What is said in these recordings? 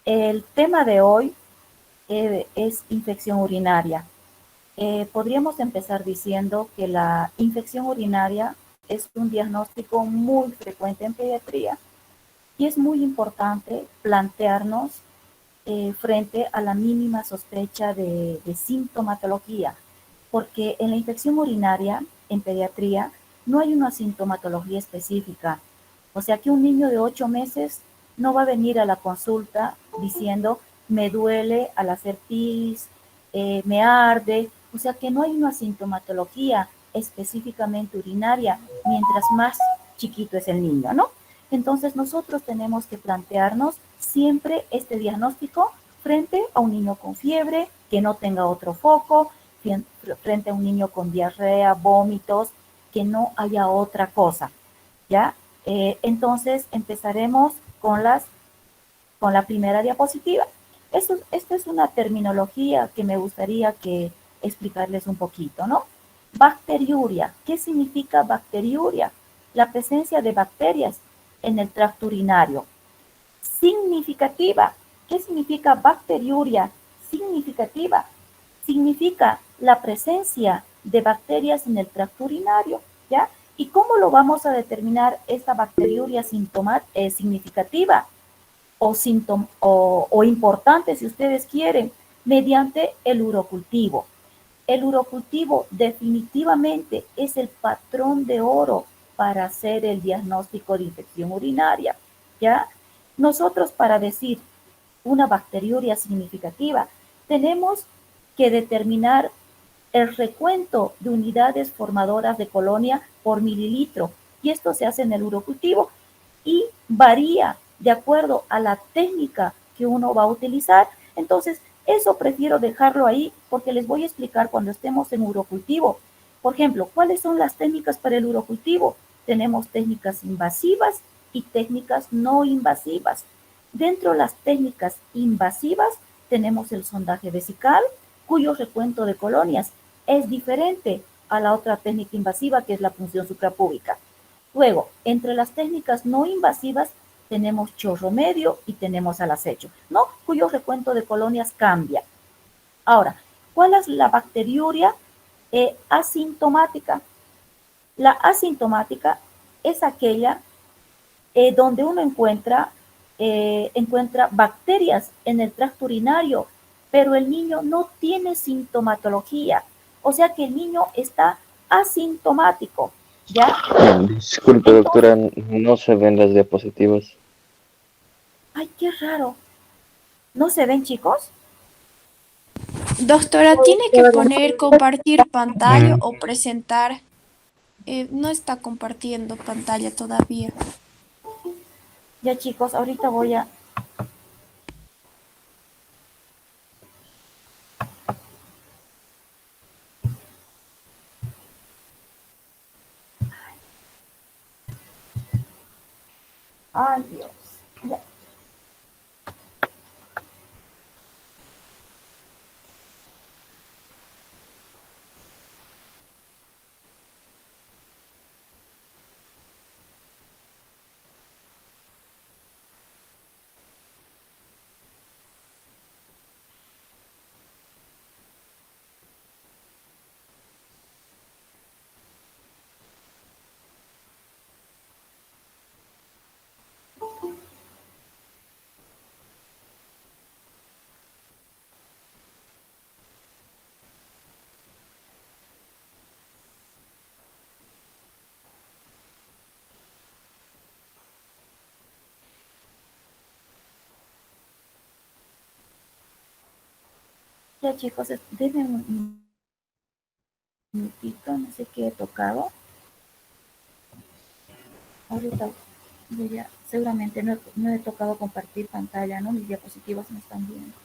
El tema de hoy es infección urinaria. Podríamos empezar diciendo que la infección urinaria es un diagnóstico muy frecuente en pediatría y es muy importante plantearnos frente a la mínima sospecha de sintomatología, porque en la infección urinaria, en pediatría, no hay una sintomatología específica. O sea que un niño de 8 meses no va a venir a la consulta diciendo me duele al hacer pis, me arde, o sea que no hay una sintomatología específicamente urinaria mientras más chiquito es el niño, ¿no? Entonces nosotros tenemos que plantearnos siempre este diagnóstico frente a un niño con fiebre, que no tenga otro foco, frente a un niño con diarrea, vómitos, que no haya otra cosa, ¿ya? Entonces empezaremos con la primera diapositiva. Esto es una terminología que me gustaría que explicarles un poquito, ¿no? Bacteriuria. ¿Qué significa bacteriuria? La presencia de bacterias en el tracto urinario. Significativa. ¿Qué significa bacteriuria? Significativa. Significa la presencia de bacterias en el tracto urinario, ¿ya? ¿Y cómo lo vamos a determinar esta bacteriuria significativa? O importante, si ustedes quieren, mediante el urocultivo. El urocultivo definitivamente es el patrón de oro para hacer el diagnóstico de infección urinaria, ¿ya? Nosotros para decir una bacteriuria significativa tenemos que determinar el recuento de unidades formadoras de colonia por mililitro y esto se hace en el urocultivo y varía de acuerdo a la técnica que uno va a utilizar. Entonces, eso prefiero dejarlo ahí porque les voy a explicar cuando estemos en urocultivo. Por ejemplo, ¿cuáles son las técnicas para el urocultivo? Tenemos técnicas invasivas y técnicas no invasivas. Dentro de las técnicas invasivas tenemos el sondaje vesical, cuyo recuento de colonias es diferente a la otra técnica invasiva que es la punción suprapúbica. Luego, entre las técnicas no invasivas tenemos chorro medio y tenemos al acecho, ¿no? Cuyo recuento de colonias cambia. Ahora, ¿cuál es la bacteriuria asintomática? La asintomática es aquella donde uno encuentra bacterias en el tracto urinario, pero el niño no tiene sintomatología, o sea que el niño está asintomático, ¿ya? Disculpe, Entonces, doctora, no se ven las diapositivas. ay, qué raro. ¿No se ven, chicos? Doctora, tiene que poner compartir pantalla o presentar. No está compartiendo pantalla todavía. Ya, chicos, ahorita voy a... Ay, Dios. Ya. Ya, chicos, denme un minutito, no sé qué he tocado. Ahorita voy a... Seguramente no he tocado compartir pantalla, ¿no? Mis diapositivas no están viendo.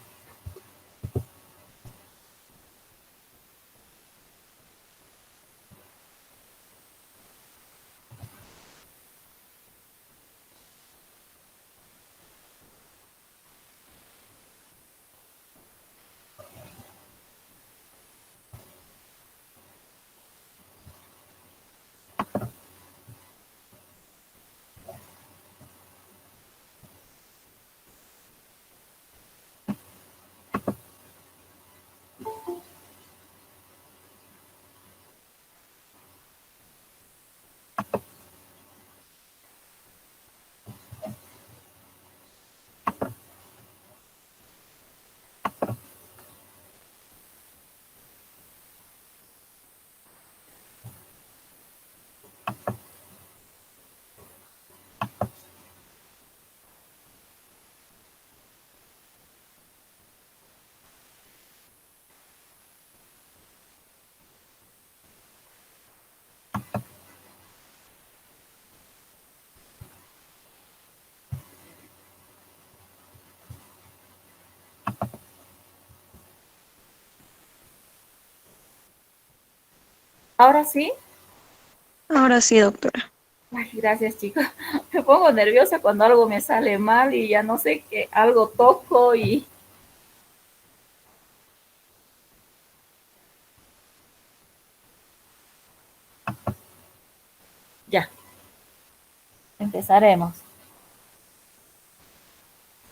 ¿Ahora sí? Ahora sí, doctora. Ay, gracias, chicos. Me pongo nerviosa cuando algo me sale mal y ya no sé qué, algo toco y ya, empezaremos.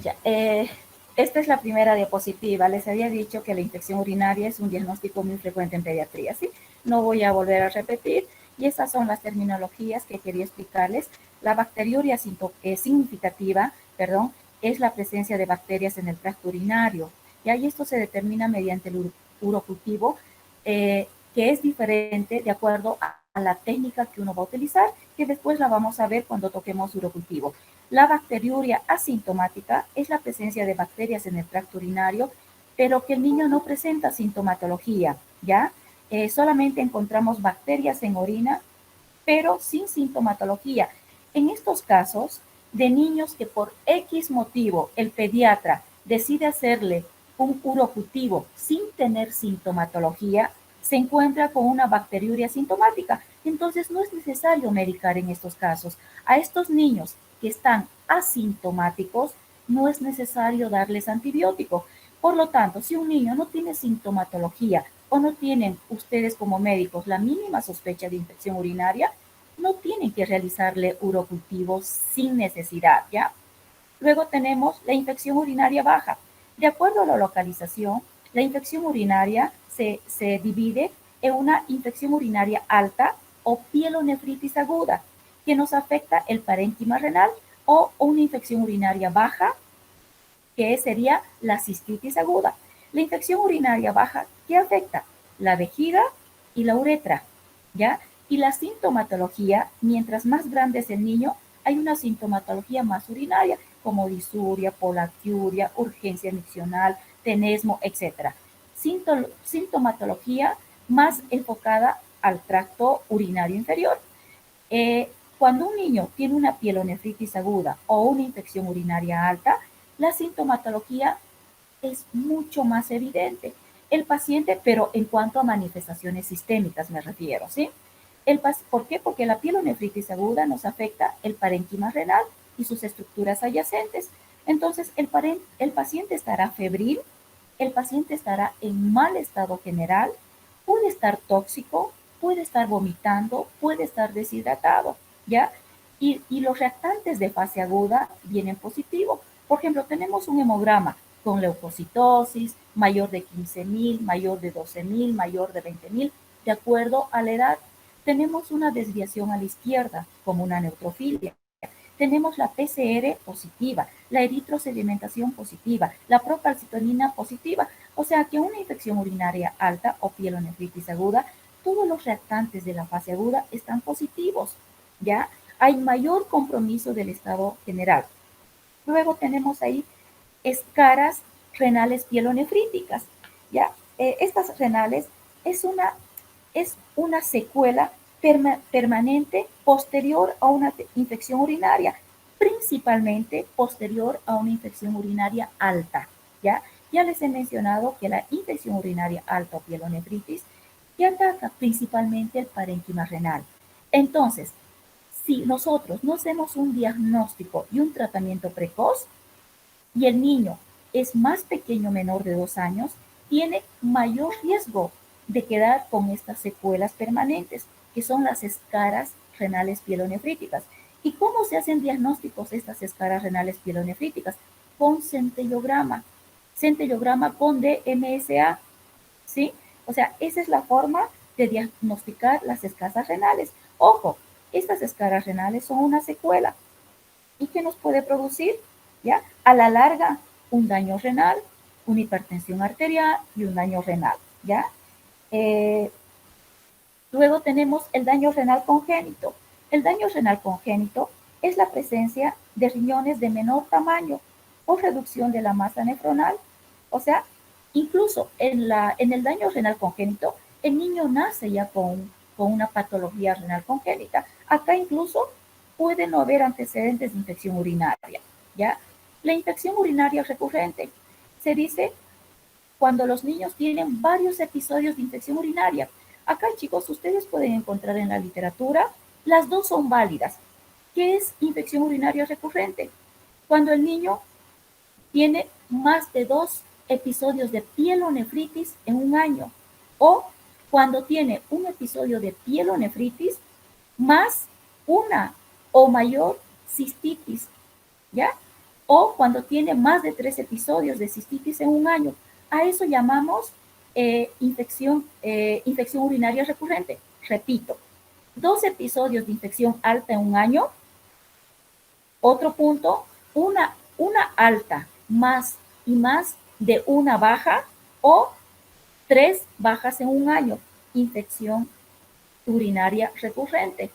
Ya, esta es la primera diapositiva. Les había dicho que la infección urinaria es un diagnóstico muy frecuente en pediatría, ¿sí? No voy a volver a repetir. Y esas son las terminologías que quería explicarles. La bacteriuria significativa, perdón, es la presencia de bacterias en el tracto urinario. Y esto se determina mediante el urocultivo, que es diferente de acuerdo a la técnica que uno va a utilizar, que después la vamos a ver cuando toquemos urocultivo. La bacteriuria asintomática es la presencia de bacterias en el tracto urinario, pero que el niño no presenta sintomatología, ¿ya? Solamente encontramos bacterias en orina, pero sin sintomatología. En estos casos, de niños que por X motivo el pediatra decide hacerle un urocultivo sin tener sintomatología, se encuentra con una bacteriuria sintomática. Entonces no es necesario medicar en estos casos. A estos niños que están asintomáticos, no es necesario darles antibiótico. Por lo tanto, si un niño no tiene sintomatología o no tienen ustedes como médicos la mínima sospecha de infección urinaria, no tienen que realizarle urocultivos sin necesidad, ¿ya? Luego tenemos la infección urinaria baja. De acuerdo a la localización, la infección urinaria se divide en una infección urinaria alta o pielonefritis aguda, que nos afecta el parénquima renal, o una infección urinaria baja, que sería la cistitis aguda. La infección urinaria baja, ¿qué afecta? La vejiga y la uretra, ¿ya? Y la sintomatología, mientras más grande es el niño, hay una sintomatología más urinaria, como disuria, polaquiuria, urgencia miccional, tenesmo, etc. Sintomatología más enfocada al tracto urinario inferior. Cuando un niño tiene una pielonefritis aguda o una infección urinaria alta, la sintomatología es mucho más evidente. El paciente, pero en cuanto a manifestaciones sistémicas me refiero, ¿sí? ¿Por qué? Porque la pielonefritis aguda nos afecta el parénquima renal y sus estructuras adyacentes. Entonces, el paciente estará febril, el paciente estará en mal estado general, puede estar tóxico, puede estar vomitando, puede estar deshidratado, ¿ya? Y los reactantes de fase aguda vienen positivos. Por ejemplo, tenemos un hemograma con leucocitosis, mayor de 15.000, mayor de 12.000, mayor de 20.000, de acuerdo a la edad. Tenemos una desviación a la izquierda, como una neutrofilia. Tenemos la PCR positiva, la eritrosedimentación positiva, la procalcitonina positiva. O sea que una infección urinaria alta o pielonefritis aguda, todos los reactantes de la fase aguda están positivos, ¿ya? Hay mayor compromiso del estado general. Luego tenemos ahí escaras renales pielonefríticas, ¿ya? Estas renales es una secuela permanente posterior a una infección urinaria, principalmente posterior a una infección urinaria alta, ¿ya? Ya les he mencionado que la infección urinaria alta o pielonefritis que ataca principalmente el parénquima renal. Entonces, si nosotros no hacemos un diagnóstico y un tratamiento precoz, y el niño es más pequeño, menor de 2 años, tiene mayor riesgo de quedar con estas secuelas permanentes, que son las escaras renales pielonefríticas. ¿Y cómo se hacen diagnósticos de estas escaras renales pielonefríticas? Con centellograma con DMSA, ¿sí? O sea, esa es la forma de diagnosticar las escaras renales. Ojo, estas escaras renales son una secuela. ¿Y qué nos puede producir? ¿Ya? A la larga, un daño renal, una hipertensión arterial y un daño renal, ¿ya? Eh, Luego tenemos el daño renal congénito. El daño renal congénito es la presencia de riñones de menor tamaño o reducción de la masa nefronal. O sea, incluso en el daño renal congénito, el niño nace ya con una patología renal congénita. Acá incluso puede no haber antecedentes de infección urinaria, ¿ya? La infección urinaria recurrente se dice cuando los niños tienen varios episodios de infección urinaria. Acá, chicos, ustedes pueden encontrar en la literatura, las dos son válidas. ¿Qué es infección urinaria recurrente? Cuando el niño tiene más de 2 episodios de pielonefritis en un año, o cuando tiene un episodio de pielonefritis más una o mayor cistitis, ¿ya? O cuando tiene más de 3 episodios de cistitis en un año. A eso llamamos infección urinaria recurrente. Repito, 2 episodios de infección alta en un año. Otro punto, una alta más y más de una baja o 3 bajas en un año. Infección urinaria recurrente,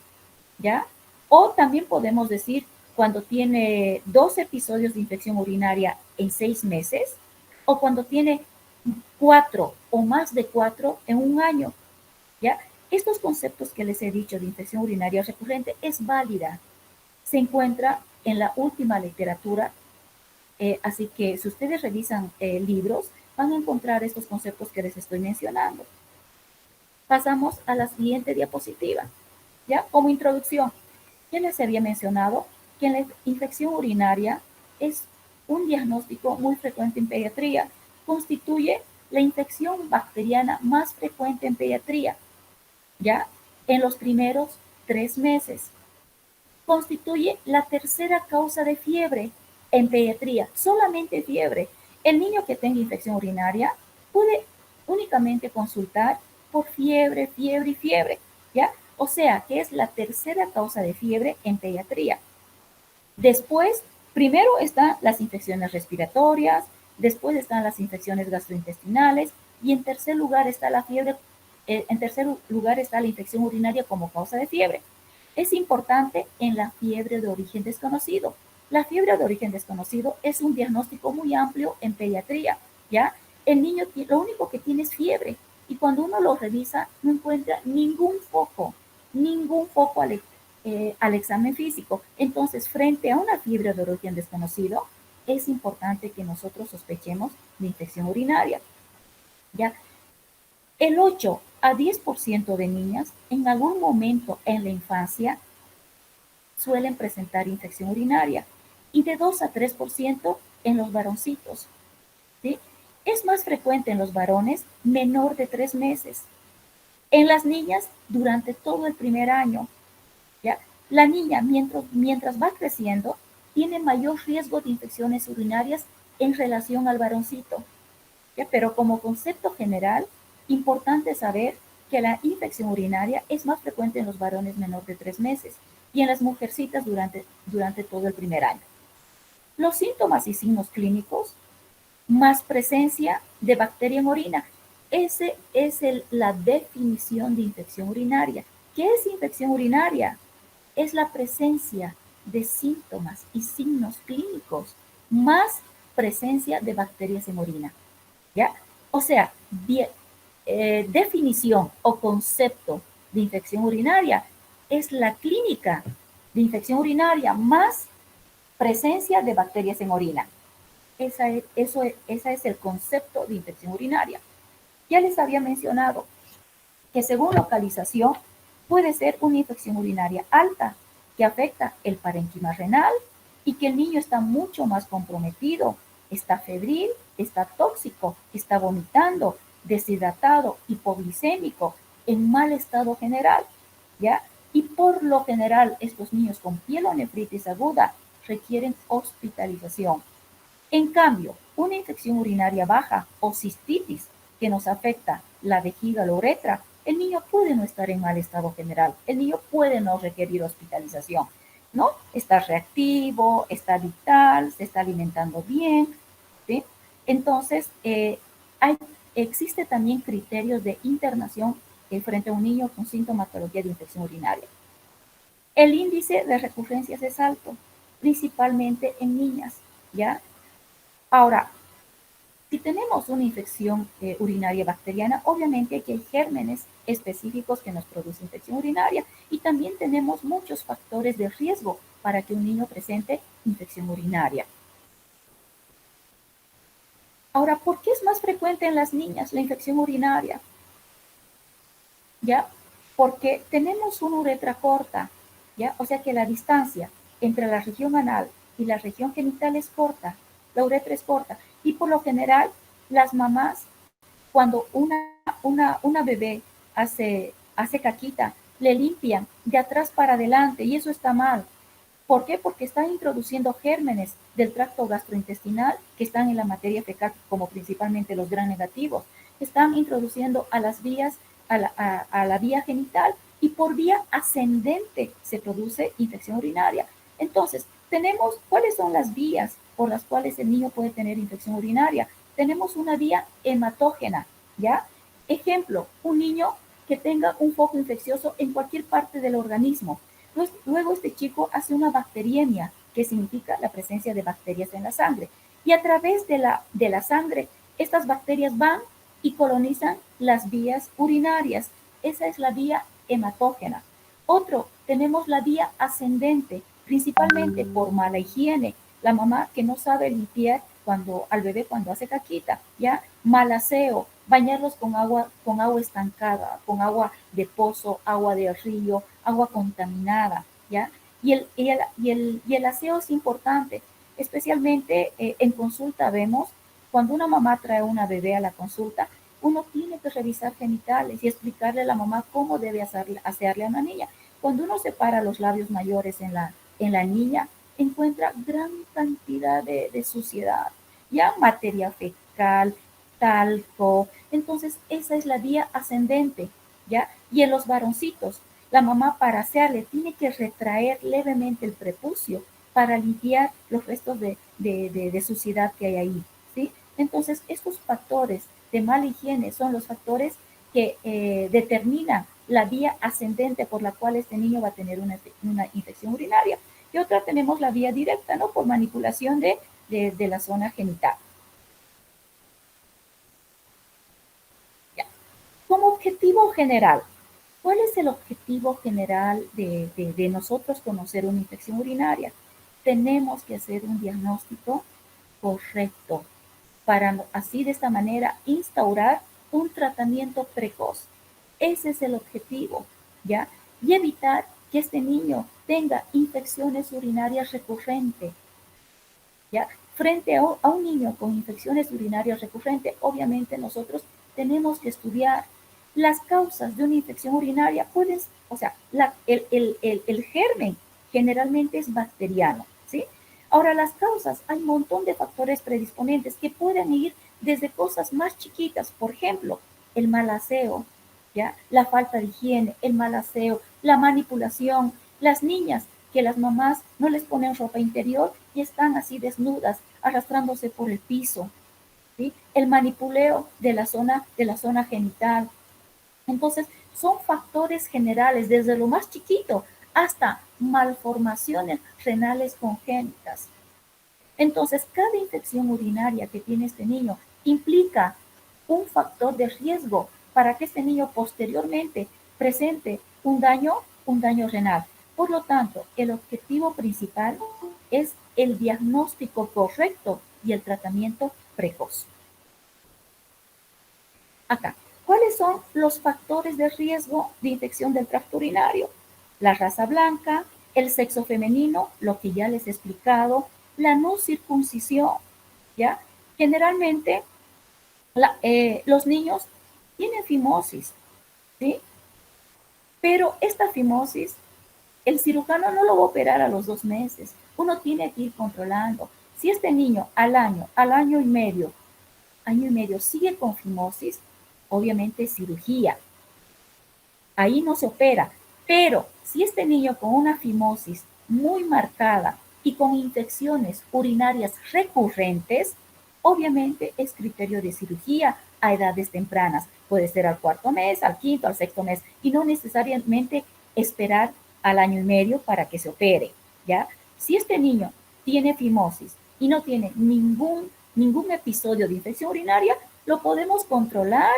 ¿ya? O también podemos decir cuando tiene 2 episodios de infección urinaria en 6 meses o cuando tiene 4 o más de 4 en un año, ¿ya? Estos conceptos que les he dicho de infección urinaria recurrente es válida. Se encuentra en la última literatura, así que si ustedes revisan libros, van a encontrar estos conceptos que les estoy mencionando. Pasamos a la siguiente diapositiva, ¿ya? Como introducción, ya les había mencionado que la infección urinaria es un diagnóstico muy frecuente en pediatría. Constituye la infección bacteriana más frecuente en pediatría, ¿ya? En los primeros 3 meses. Constituye la tercera causa de fiebre en pediatría, solamente fiebre. El niño que tenga infección urinaria puede únicamente consultar por fiebre, fiebre y fiebre, ¿ya? O sea, que es la tercera causa de fiebre en pediatría. Después, primero están las infecciones respiratorias, después están las infecciones gastrointestinales y en tercer lugar está la fiebre, en tercer lugar está la infección urinaria como causa de fiebre. Es importante en la fiebre de origen desconocido. La fiebre de origen desconocido es un diagnóstico muy amplio en pediatría, ¿ya? El niño lo único que tiene es fiebre y cuando uno lo revisa no encuentra ningún foco al examen físico. Entonces, frente a una fiebre de origen desconocido, es importante que nosotros sospechemos de infección urinaria, ¿ya? El 8 a 10% de niñas en algún momento en la infancia suelen presentar infección urinaria y de 2 a 3% en los varoncitos, ¿sí? Es más frecuente en los varones menor de 3 meses. En las niñas durante todo el primer año, ¿ya? La niña mientras va creciendo tiene mayor riesgo de infecciones urinarias en relación al varoncito, ¿ya? Pero como concepto general, importante saber que la infección urinaria es más frecuente en los varones menor de 3 meses y en las mujercitas durante todo el primer año. Los síntomas y signos clínicos, más presencia de bacteria en orina. Esa es la definición de infección urinaria. ¿Qué es infección urinaria? Es la presencia de síntomas y signos clínicos, más presencia de bacterias en orina, ¿ya? O sea, definición o concepto de infección urinaria es la clínica de infección urinaria más presencia de bacterias en orina. Ese es el concepto de infección urinaria. Ya les había mencionado que según localización puede ser una infección urinaria alta que afecta el parénquima renal y que el niño está mucho más comprometido, está febril, está tóxico, está vomitando, deshidratado, hipoglicémico, en mal estado general, ¿ya? Y por lo general estos niños con pielonefritis aguda requieren hospitalización. En cambio, una infección urinaria baja o cistitis que nos afecta la vejiga o la uretra, el niño puede no estar en mal estado general, el niño puede no requerir hospitalización, ¿no? Está reactivo, está vital, se está alimentando bien, ¿sí? Entonces, existe también criterios de internación frente a un niño con sintomatología de infección urinaria. El índice de recurrencias es alto, principalmente en niñas, ¿ya? Ahora, si tenemos una infección urinaria bacteriana, obviamente aquí hay gérmenes específicos que nos producen infección urinaria y también tenemos muchos factores de riesgo para que un niño presente infección urinaria. Ahora, ¿por qué es más frecuente en las niñas la infección urinaria? ¿ya? Porque tenemos una uretra corta, ¿ya? O sea que la distancia entre la región anal y la región genital es corta, la uretra es corta, y por lo general las mamás, cuando una bebé hace caquita, le limpian de atrás para adelante, y eso está mal. ¿Por qué? Porque están introduciendo gérmenes del tracto gastrointestinal que están en la materia fecal, como principalmente los gram negativos. Están introduciendo a las vías, a la vía genital, y por vía ascendente se produce infección urinaria. Entonces, tenemos, ¿cuáles son las vías por las cuales el niño puede tener infección urinaria? Tenemos una vía hematógena, ¿ya? Ejemplo, un niño que tenga un foco infeccioso en cualquier parte del organismo. Luego este chico hace una bacteriemia, que significa la presencia de bacterias en la sangre. Y a través de la sangre, estas bacterias van y colonizan las vías urinarias. Esa es la vía hematógena. Otro, tenemos la vía ascendente, principalmente por mala higiene. La mamá que no sabe limpiar al bebé cuando hace caquita, ¿ya? Mal aseo, bañarlos con agua estancada, con agua de pozo, agua de río, agua contaminada, ¿ya? Y el aseo es importante, especialmente en consulta vemos, cuando una mamá trae una bebé a la consulta, uno tiene que revisar genitales y explicarle a la mamá cómo debe asearle a una niña. Cuando uno separa los labios mayores en la niña, encuentra gran cantidad de suciedad, ya materia fecal, talco. Entonces, esa es la vía ascendente, ¿ya? Y en los varoncitos, la mamá para asearle tiene que retraer levemente el prepucio para limpiar los restos de suciedad que hay ahí, ¿sí? Entonces, estos factores de mala higiene son los factores que determinan la vía ascendente por la cual este niño va a tener una infección urinaria. Y otra tenemos la vía directa, ¿no? Por manipulación de la zona genital. Ya. Como objetivo general, ¿cuál es el objetivo general de nosotros conocer una infección urinaria? Tenemos que hacer un diagnóstico correcto para así de esta manera instaurar un tratamiento precoz. Ese es el objetivo, ¿ya? Y evitar que este niño tenga infecciones urinarias recurrentes, ¿ya? Frente a un niño con infecciones urinarias recurrentes, obviamente nosotros tenemos que estudiar las causas de una infección urinaria. O sea, el germen generalmente es bacteriano, ¿sí? Ahora, las causas, hay un montón de factores predisponentes que pueden ir desde cosas más chiquitas, por ejemplo, el mal aseo, ¿ya? La falta de higiene, el mal aseo, la manipulación, las niñas que las mamás no les ponen ropa interior y están así desnudas, arrastrándose por el piso, ¿sí? El manipuleo de la zona genital. Entonces, son factores generales, desde lo más chiquito hasta malformaciones renales congénitas. Entonces, cada infección urinaria que tiene este niño implica un factor de riesgo para que este niño posteriormente presente un daño renal. Por lo tanto, el objetivo principal es el diagnóstico correcto y el tratamiento precoz. Acá, ¿cuáles son los factores de riesgo de infección del tracto urinario? La raza blanca, el sexo femenino, lo que ya les he explicado, la no circuncisión, ¿ya? Generalmente los niños tienen fimosis, ¿sí? Pero esta fimosis, el cirujano no lo va a operar a los 2 meses. Uno tiene que ir controlando. Si este niño al año y medio sigue con fimosis, obviamente cirugía. Ahí no se opera. Pero si este niño con una fimosis muy marcada y con infecciones urinarias recurrentes, obviamente es criterio de cirugía a edades tempranas. Puede ser al 4.º mes, al 5.º, al 6.º mes, y no necesariamente esperar al año y medio para que se opere, ¿ya? Si este niño tiene fimosis y no tiene ningún episodio de infección urinaria, lo podemos controlar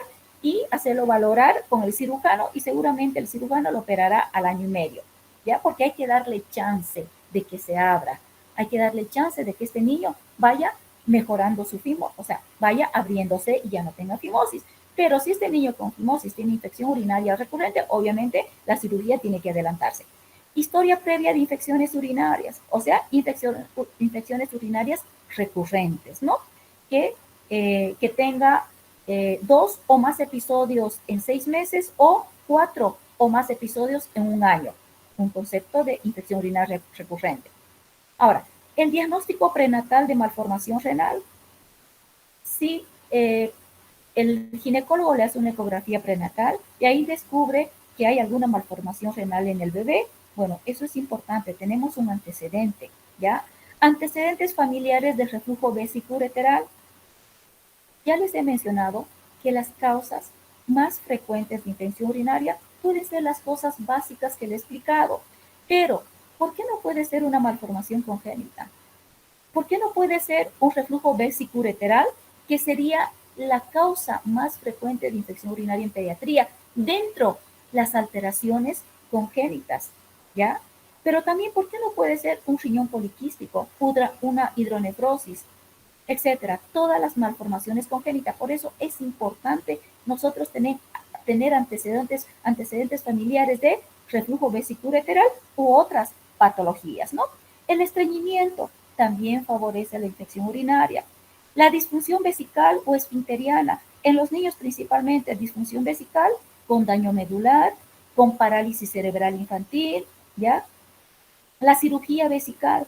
y hacerlo valorar con el cirujano, y seguramente el cirujano lo operará al año y medio, ¿ya? Porque hay que darle chance de que se abra, hay que darle chance de que este niño vaya mejorando su fimosis, o sea, vaya abriéndose y ya no tenga fimosis. Pero si este niño con fimosis tiene infección urinaria recurrente, obviamente la cirugía tiene que adelantarse. Historia previa de infecciones urinarias, o sea, infecciones urinarias recurrentes, ¿no? Que tenga 2 o más episodios en 6 meses o 4 o más episodios en un año. Un concepto de infección urinaria recurrente. Ahora, el diagnóstico prenatal de malformación renal. Si el ginecólogo le hace una ecografía prenatal y ahí descubre que hay alguna malformación renal en el bebé, bueno, eso es importante, tenemos un antecedente, ¿ya? Antecedentes familiares de reflujo vesicoureteral. Ya les he mencionado que las causas más frecuentes de infección urinaria pueden ser las cosas básicas que le he explicado, pero ¿por qué no puede ser una malformación congénita? ¿Por qué no puede ser un reflujo vesicoureteral, que sería la causa más frecuente de infección urinaria en pediatría, dentro de las alteraciones congénitas, ¿ya? Pero también, ¿por qué no puede ser un riñón poliquístico, una hidronefrosis, etcétera? Todas las malformaciones congénitas. Por eso es importante nosotros tener antecedentes familiares de reflujo vesicoureteral u otras patologías, ¿no? El estreñimiento también favorece la infección urinaria. La disfunción vesical o esfinteriana, en los niños principalmente disfunción vesical con daño medular, con parálisis cerebral infantil, ¿ya? La cirugía vesical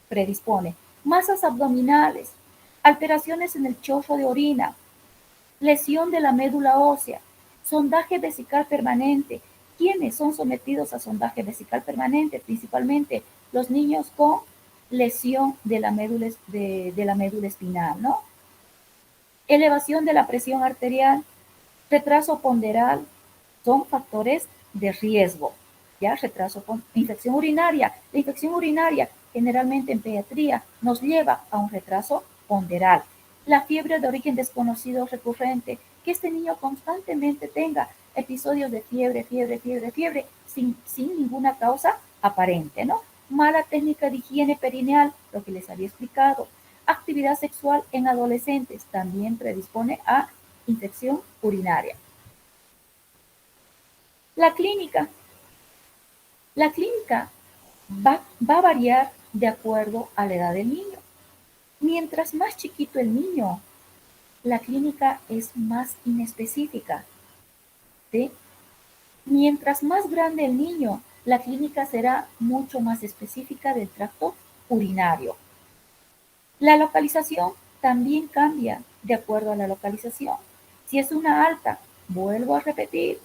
predispone masas abdominales, alteraciones en el chorro de orina, lesión de la médula ósea, sondaje vesical permanente. ¿Quiénes son sometidos a sondaje vesical permanente? Principalmente los niños con lesión de la médula espinal, ¿no? Elevación de la presión arterial, retraso ponderal, son factores de riesgo, ¿ya? Infección urinaria. La infección urinaria generalmente en pediatría nos lleva a un retraso ponderal. La fiebre de origen desconocido recurrente, que este niño constantemente tenga episodios de fiebre, sin ninguna causa aparente, ¿no? Mala técnica de higiene perineal, lo que les había explicado. Actividad sexual en adolescentes también predispone a infección urinaria. La clínica. La clínica va a variar de acuerdo a la edad del niño. Mientras más chiquito el niño, la clínica es más inespecífica, ¿sí? Mientras más grande el niño, la clínica será mucho más específica del tracto urinario. La localización también cambia de acuerdo a la localización. Si es una alta, vuelvo a repetir,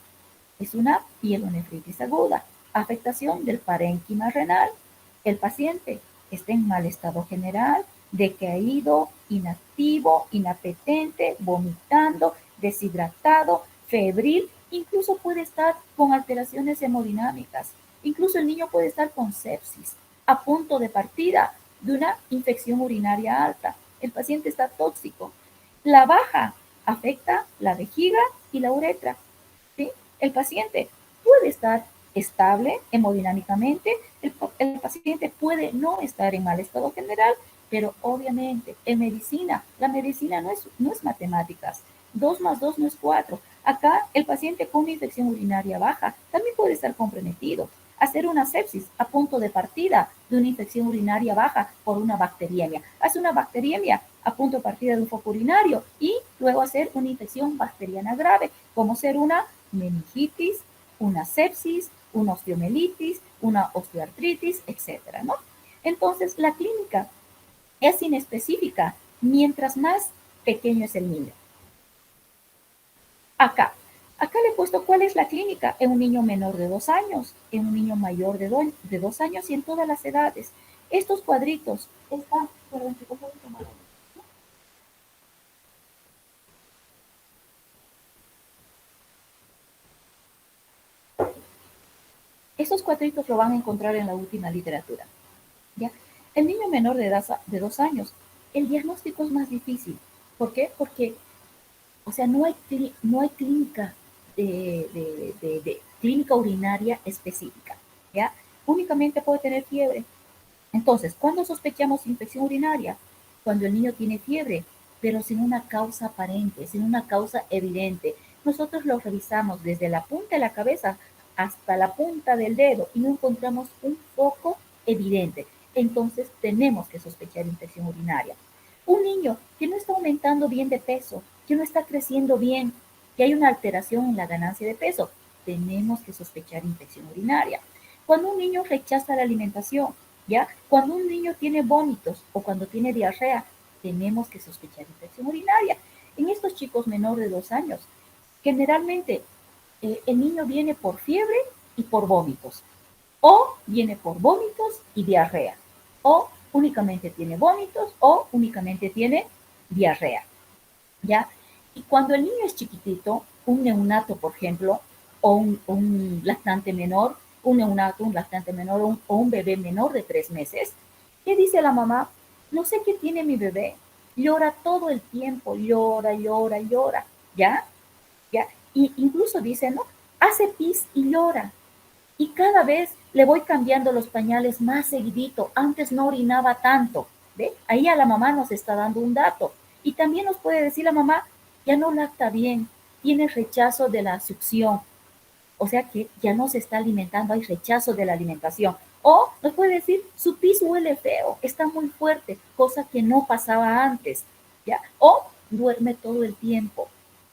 es una pielonefritis aguda, afectación del parénquima renal. El paciente está en mal estado general, decaído, inactivo, inapetente, vomitando, deshidratado, febril, incluso puede estar con alteraciones hemodinámicas. Incluso el niño puede estar con sepsis, a punto de partida de una infección urinaria alta. El paciente está tóxico. La baja afecta la vejiga y la uretra, ¿sí? El paciente puede estar estable hemodinámicamente, el paciente puede no estar en mal estado general, pero obviamente en medicina, la medicina no es matemáticas. 2 más 2 no es 4. Acá el paciente con una infección urinaria baja también puede estar comprometido. Hacer una sepsis a punto de partida de una infección urinaria baja por una bacteriemia. Hace una bacteriemia a punto de partida de un foco urinario y luego hacer una infección bacteriana grave, como ser una meningitis, una sepsis, una osteomielitis, una osteoartritis, etcétera, ¿no? Entonces, la clínica es inespecífica mientras más pequeño es el niño. Acá le he puesto cuál es la clínica en un niño menor de 2 años, en un niño mayor de 2 años y en todas las edades. Estos cuadritos están, perdón, chicos, voy a tomar uno. Estos cuadritos lo van a encontrar en la última literatura, ¿ya? El niño menor de 2 años, el diagnóstico es más difícil. ¿Por qué? Porque, o sea, no hay clínica clínica urinaria específica, ¿ya? Únicamente puede tener fiebre. Entonces, ¿cuándo sospechamos infección urinaria? Cuando el niño tiene fiebre, pero sin una causa aparente, sin una causa evidente. nosotros lo revisamos desde la punta de la cabeza hasta la punta del dedo y no encontramos un foco evidente. Entonces tenemos que sospechar infección urinaria. Un niño que no está aumentando bien de peso, que no está creciendo bien, que hay una alteración en la ganancia de peso, tenemos que sospechar infección urinaria. Cuando un niño rechaza la alimentación, ¿ya? Cuando un niño tiene vómitos o cuando tiene diarrea, tenemos que sospechar infección urinaria. En estos chicos menores de 2 años, generalmente el niño viene por fiebre y por vómitos, o viene por vómitos y diarrea, o únicamente tiene vómitos o únicamente tiene diarrea, ¿ya? Y cuando el niño es chiquitito, un neonato, por ejemplo, o un lactante menor, un neonato, un lactante menor o un bebé menor de 3 meses, ¿qué dice la mamá? No sé qué tiene mi bebé, llora todo el tiempo, llora, llora, llora, ¿ya? ¿Ya? Y incluso dice, ¿no? Hace pis y llora. Y cada vez le voy cambiando los pañales más seguidito. Antes no orinaba tanto. ¿Ve? Ahí a la mamá nos está dando un dato. Y también nos puede decir la mamá, ya no lacta bien, tiene rechazo de la succión. O sea que ya no se está alimentando, hay rechazo de la alimentación. O nos puede decir, su pis huele feo, está muy fuerte, cosa que no pasaba antes. ¿Ya? O duerme todo el tiempo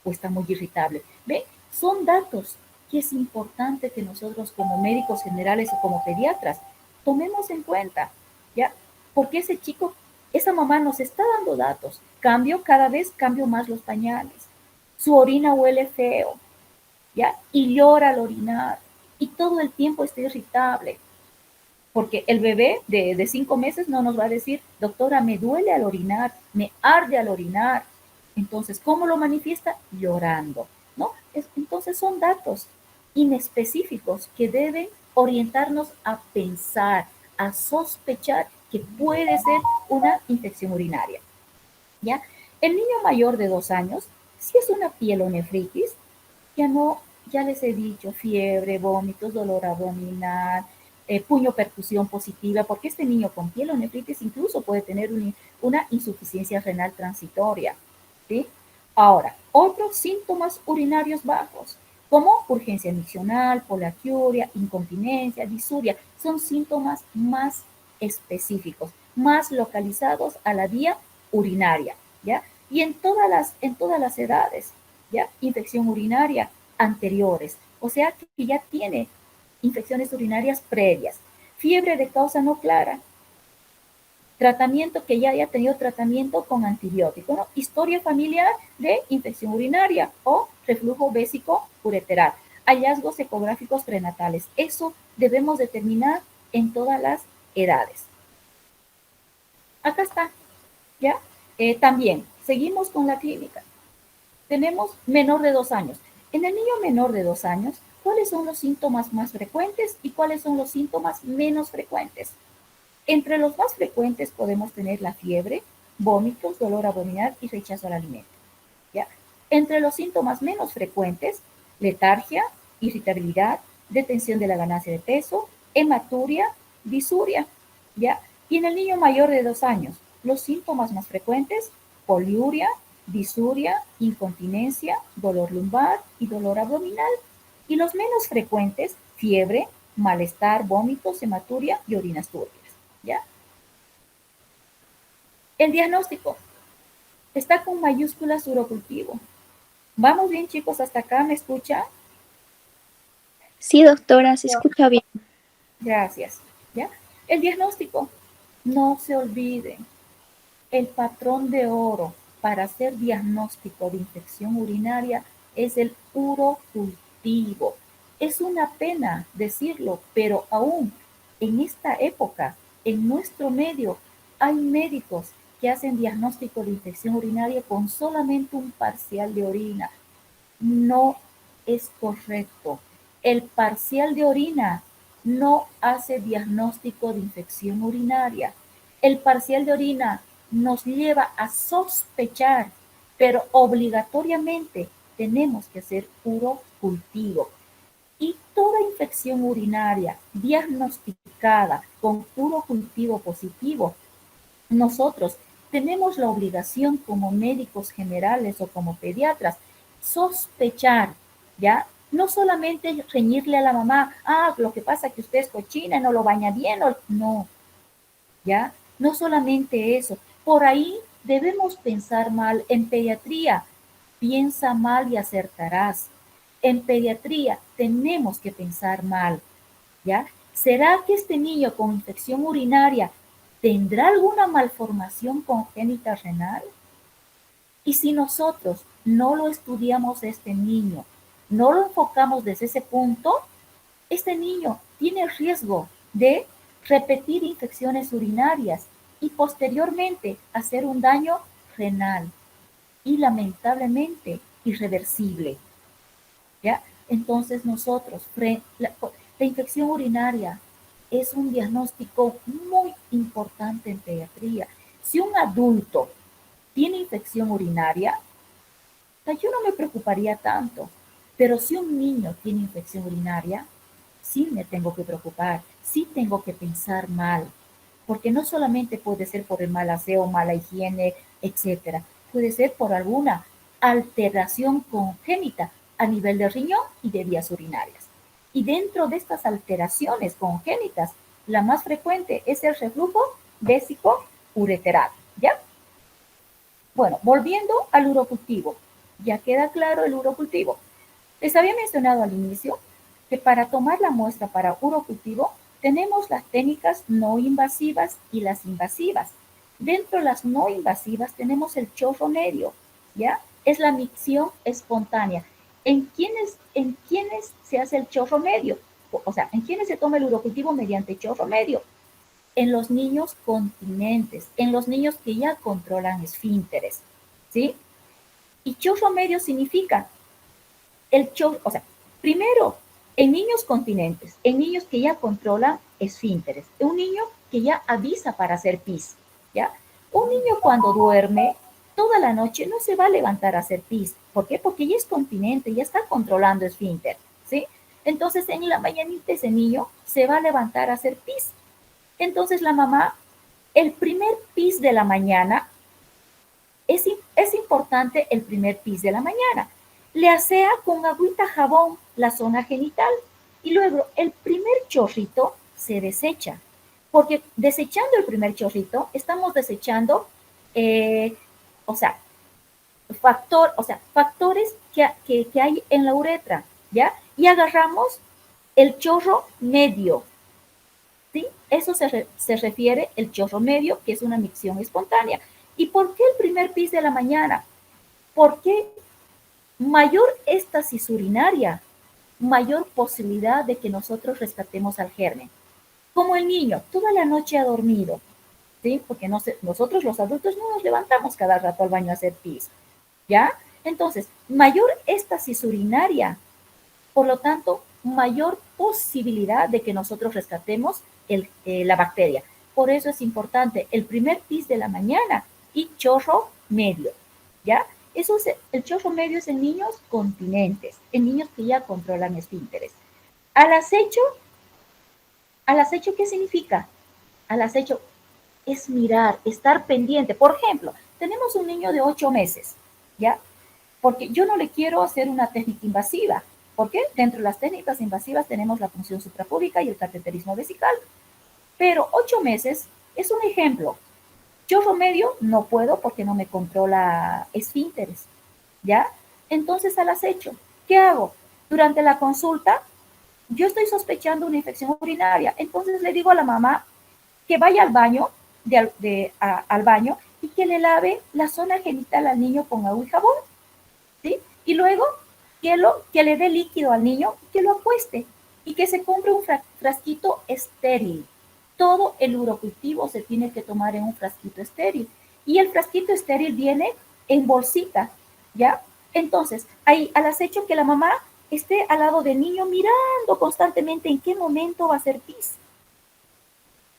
o está muy irritable. ¿Ve? Son datos que es importante que nosotros como médicos generales o como pediatras tomemos en cuenta, ¿ya? Porque ese chico, esa mamá nos está dando datos. Cada vez cambio más los pañales. Su orina huele feo, ¿ya? Y llora al orinar. Y todo el tiempo está irritable. Porque el bebé de 5 meses no nos va a decir, doctora, me duele al orinar, me arde al orinar. Entonces, ¿cómo lo manifiesta? Llorando, ¿no? Entonces son datos inespecíficos que deben orientarnos a pensar, a sospechar que puede ser una infección urinaria, ¿ya? El niño mayor de 2 años, si es una pielonefritis, ya no, ya les he dicho, fiebre, vómitos, dolor abdominal, puño perfusión positiva, porque este niño con pielonefritis incluso puede tener una insuficiencia renal transitoria, ¿sí? Ahora, otros síntomas urinarios bajos, como urgencia miccional, poliaquiuria, incontinencia, disuria, son síntomas más específicos, más localizados a la vía urinaria, ¿ya? Y en todas las edades, ¿ya? Infección urinaria anteriores, o sea que ya tiene infecciones urinarias previas, fiebre de causa no clara, tratamiento que ya haya tenido tratamiento con antibiótico, ¿no? Historia familiar de infección urinaria o reflujo bésico ureteral, hallazgos ecográficos prenatales. Eso debemos determinar en todas las edades. Acá está, ¿ya? También, seguimos con la clínica. Tenemos menor de 2 años. En el niño menor de 2 años, ¿cuáles son los síntomas más frecuentes y cuáles son los síntomas menos frecuentes? Entre los más frecuentes podemos tener la fiebre, vómitos, dolor abdominal y rechazo al alimento, ¿ya? Entre los síntomas menos frecuentes, letargia, irritabilidad, detención de la ganancia de peso, hematuria, disuria, ¿ya? Y en el niño mayor de 2 años, los síntomas más frecuentes, poliuria, disuria, incontinencia, dolor lumbar y dolor abdominal. Y los menos frecuentes, fiebre, malestar, vómitos, hematuria y orinas turbias, ¿ya? El diagnóstico está con mayúsculas urocultivo. ¿Vamos bien, chicos? ¿Hasta acá me escucha? Sí, doctora, se escucha bien. Gracias, ¿ya? El diagnóstico, no se olviden, el patrón de oro para hacer diagnóstico de infección urinaria es el urocultivo. Es una pena decirlo, pero aún en esta época, en nuestro medio, hay médicos que hacen diagnóstico de infección urinaria con solamente un parcial de orina. No es correcto. El parcial de orina no hace diagnóstico de infección urinaria. El parcial de orina nos lleva a sospechar, pero obligatoriamente tenemos que hacer urocultivo. Y toda infección urinaria diagnosticada con urocultivo positivo, nosotros tenemos la obligación como médicos generales o como pediatras sospechar, ¿ya? No solamente reñirle a la mamá, lo que pasa es que usted es cochina, no lo baña bien, no, ¿ya? No solamente eso, por ahí debemos pensar mal en pediatría, piensa mal y acertarás. En pediatría tenemos que pensar mal, ¿ya? ¿Será que este niño con infección urinaria tendrá alguna malformación congénita renal? Y si nosotros no lo estudiamos este niño, no lo enfocamos desde ese punto, este niño tiene riesgo de repetir infecciones urinarias y posteriormente hacer un daño renal y lamentablemente irreversible, ¿ya? Entonces nosotros, la infección urinaria es un diagnóstico muy importante en pediatría. Si un adulto tiene infección urinaria, yo no me preocuparía tanto, pero si un niño tiene infección urinaria, sí me tengo que preocupar, sí tengo que pensar mal, porque no solamente puede ser por el mal aseo, mala higiene, etcétera, puede ser por alguna alteración congénita a nivel de riñón y de vías urinarias. Y dentro de estas alteraciones congénitas, la más frecuente es el reflujo vésico ureteral, ¿ya? Bueno, volviendo al urocultivo, ya queda claro el urocultivo. Les había mencionado al inicio que para tomar la muestra para urocultivo tenemos las técnicas no invasivas y las invasivas. Dentro de las no invasivas tenemos el chorro medio, ¿ya? Es la micción espontánea. ¿En quiénes se hace el chorro medio? O sea, ¿en quiénes se toma el urocultivo mediante chorro medio? En los niños continentes, en los niños que ya controlan esfínteres, ¿sí? Y chorro medio significa o sea, primero, en niños continentes, en niños que ya controlan esfínteres, un niño que ya avisa para hacer pis, ¿ya? Un niño cuando duerme toda la noche no se va a levantar a hacer pis. ¿Por qué? Porque ya es continente, ya está controlando esfínter, ¿sí? Entonces, en la mañanita ese niño se va a levantar a hacer pis. Entonces, la mamá, el primer pis de la mañana, es importante el primer pis de la mañana. Le asea con agüita jabón la zona genital y luego el primer chorrito se desecha, porque desechando el primer chorrito estamos desechando, o sea, factores que hay en la uretra, ¿ya? Y agarramos el chorro medio, ¿sí? Eso se refiere el chorro medio, que es una micción espontánea. ¿Y por qué el primer pis de la mañana? Porque mayor éstasis urinaria, mayor posibilidad de que nosotros rescatemos al germen. Como el niño, toda la noche ha dormido, ¿sí? Porque nosotros los adultos no nos levantamos cada rato al baño a hacer pis, ¿ya? Entonces, mayor éstasis urinaria, por lo tanto, mayor posibilidad de que nosotros rescatemos la bacteria. Por eso es importante el primer pis de la mañana y chorro medio, ¿ya? El chorro medio es en niños continentes, en niños que ya controlan esfínteres. Al acecho, ¿qué significa? Al acecho es mirar, estar pendiente. Por ejemplo, tenemos un niño de 8 meses, ¿ya? Porque yo no le quiero hacer una técnica invasiva. ¿Por qué? Dentro de las técnicas invasivas tenemos la punción suprapúbica y el cateterismo vesical. Pero 8 meses es un ejemplo. Chorro medio no puedo porque no me controla esfínteres, ¿ya? Entonces al acecho, ¿qué hago? Durante la consulta, yo estoy sospechando una infección urinaria. Entonces le digo a la mamá que vaya al baño, al baño y que le lave la zona genital al niño con agua y jabón, ¿sí? Y luego que le dé líquido al niño, que lo acueste y que se compre un frasquito estéril. Todo el urocultivo se tiene que tomar en un frasquito estéril. Y el frasquito estéril viene en bolsita, ¿ya? Entonces, ahí al acecho que la mamá esté al lado del niño mirando constantemente en qué momento va a hacer pis.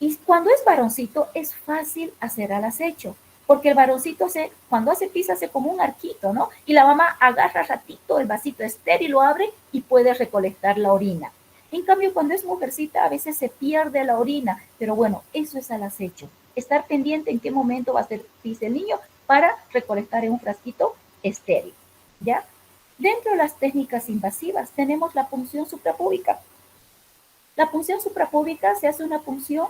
Y cuando es varoncito, es fácil hacer al acecho, porque el varoncito cuando hace pis hace como un arquito, ¿no? Y la mamá agarra ratito el vasito estéril, lo abre y puede recolectar la orina. En cambio, cuando es mujercita, a veces se pierde la orina, pero bueno, eso es al acecho. Estar pendiente en qué momento va a hacer pis el niño para recolectar en un frasquito estéril, ¿ya? Dentro de las técnicas invasivas tenemos la punción suprapúbica. La punción suprapúbica se hace una punción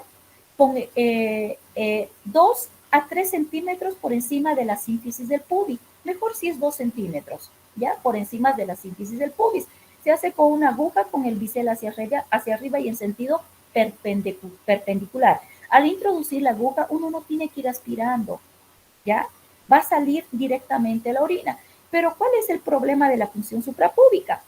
con 2 a 3 centímetros por encima de la sínfisis del pubis. Mejor si es 2 centímetros, ¿ya? Por encima de la sínfisis del pubis. Se hace con una aguja con el bisel hacia arriba y en sentido perpendicular. Al introducir la aguja, uno no tiene que ir aspirando, ¿ya? Va a salir directamente la orina. Pero ¿cuál es el problema de la punción suprapúbica?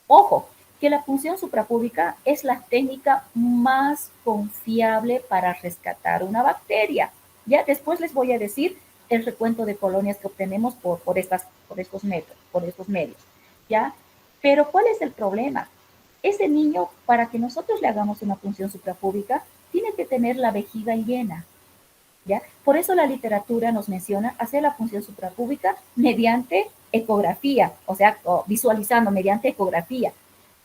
Ojo, que la punción suprapúbica es la técnica más confiable para rescatar una bacteria. Ya después les voy a decir el recuento de colonias que obtenemos por estos medios. ¿Ya? Pero ¿cuál es el problema? Ese niño, para que nosotros le hagamos una punción suprapúbica, tiene que tener la vejiga llena. ¿Ya? Por eso la literatura nos menciona hacer la punción suprapúbica mediante ecografía, o sea, visualizando mediante ecografía.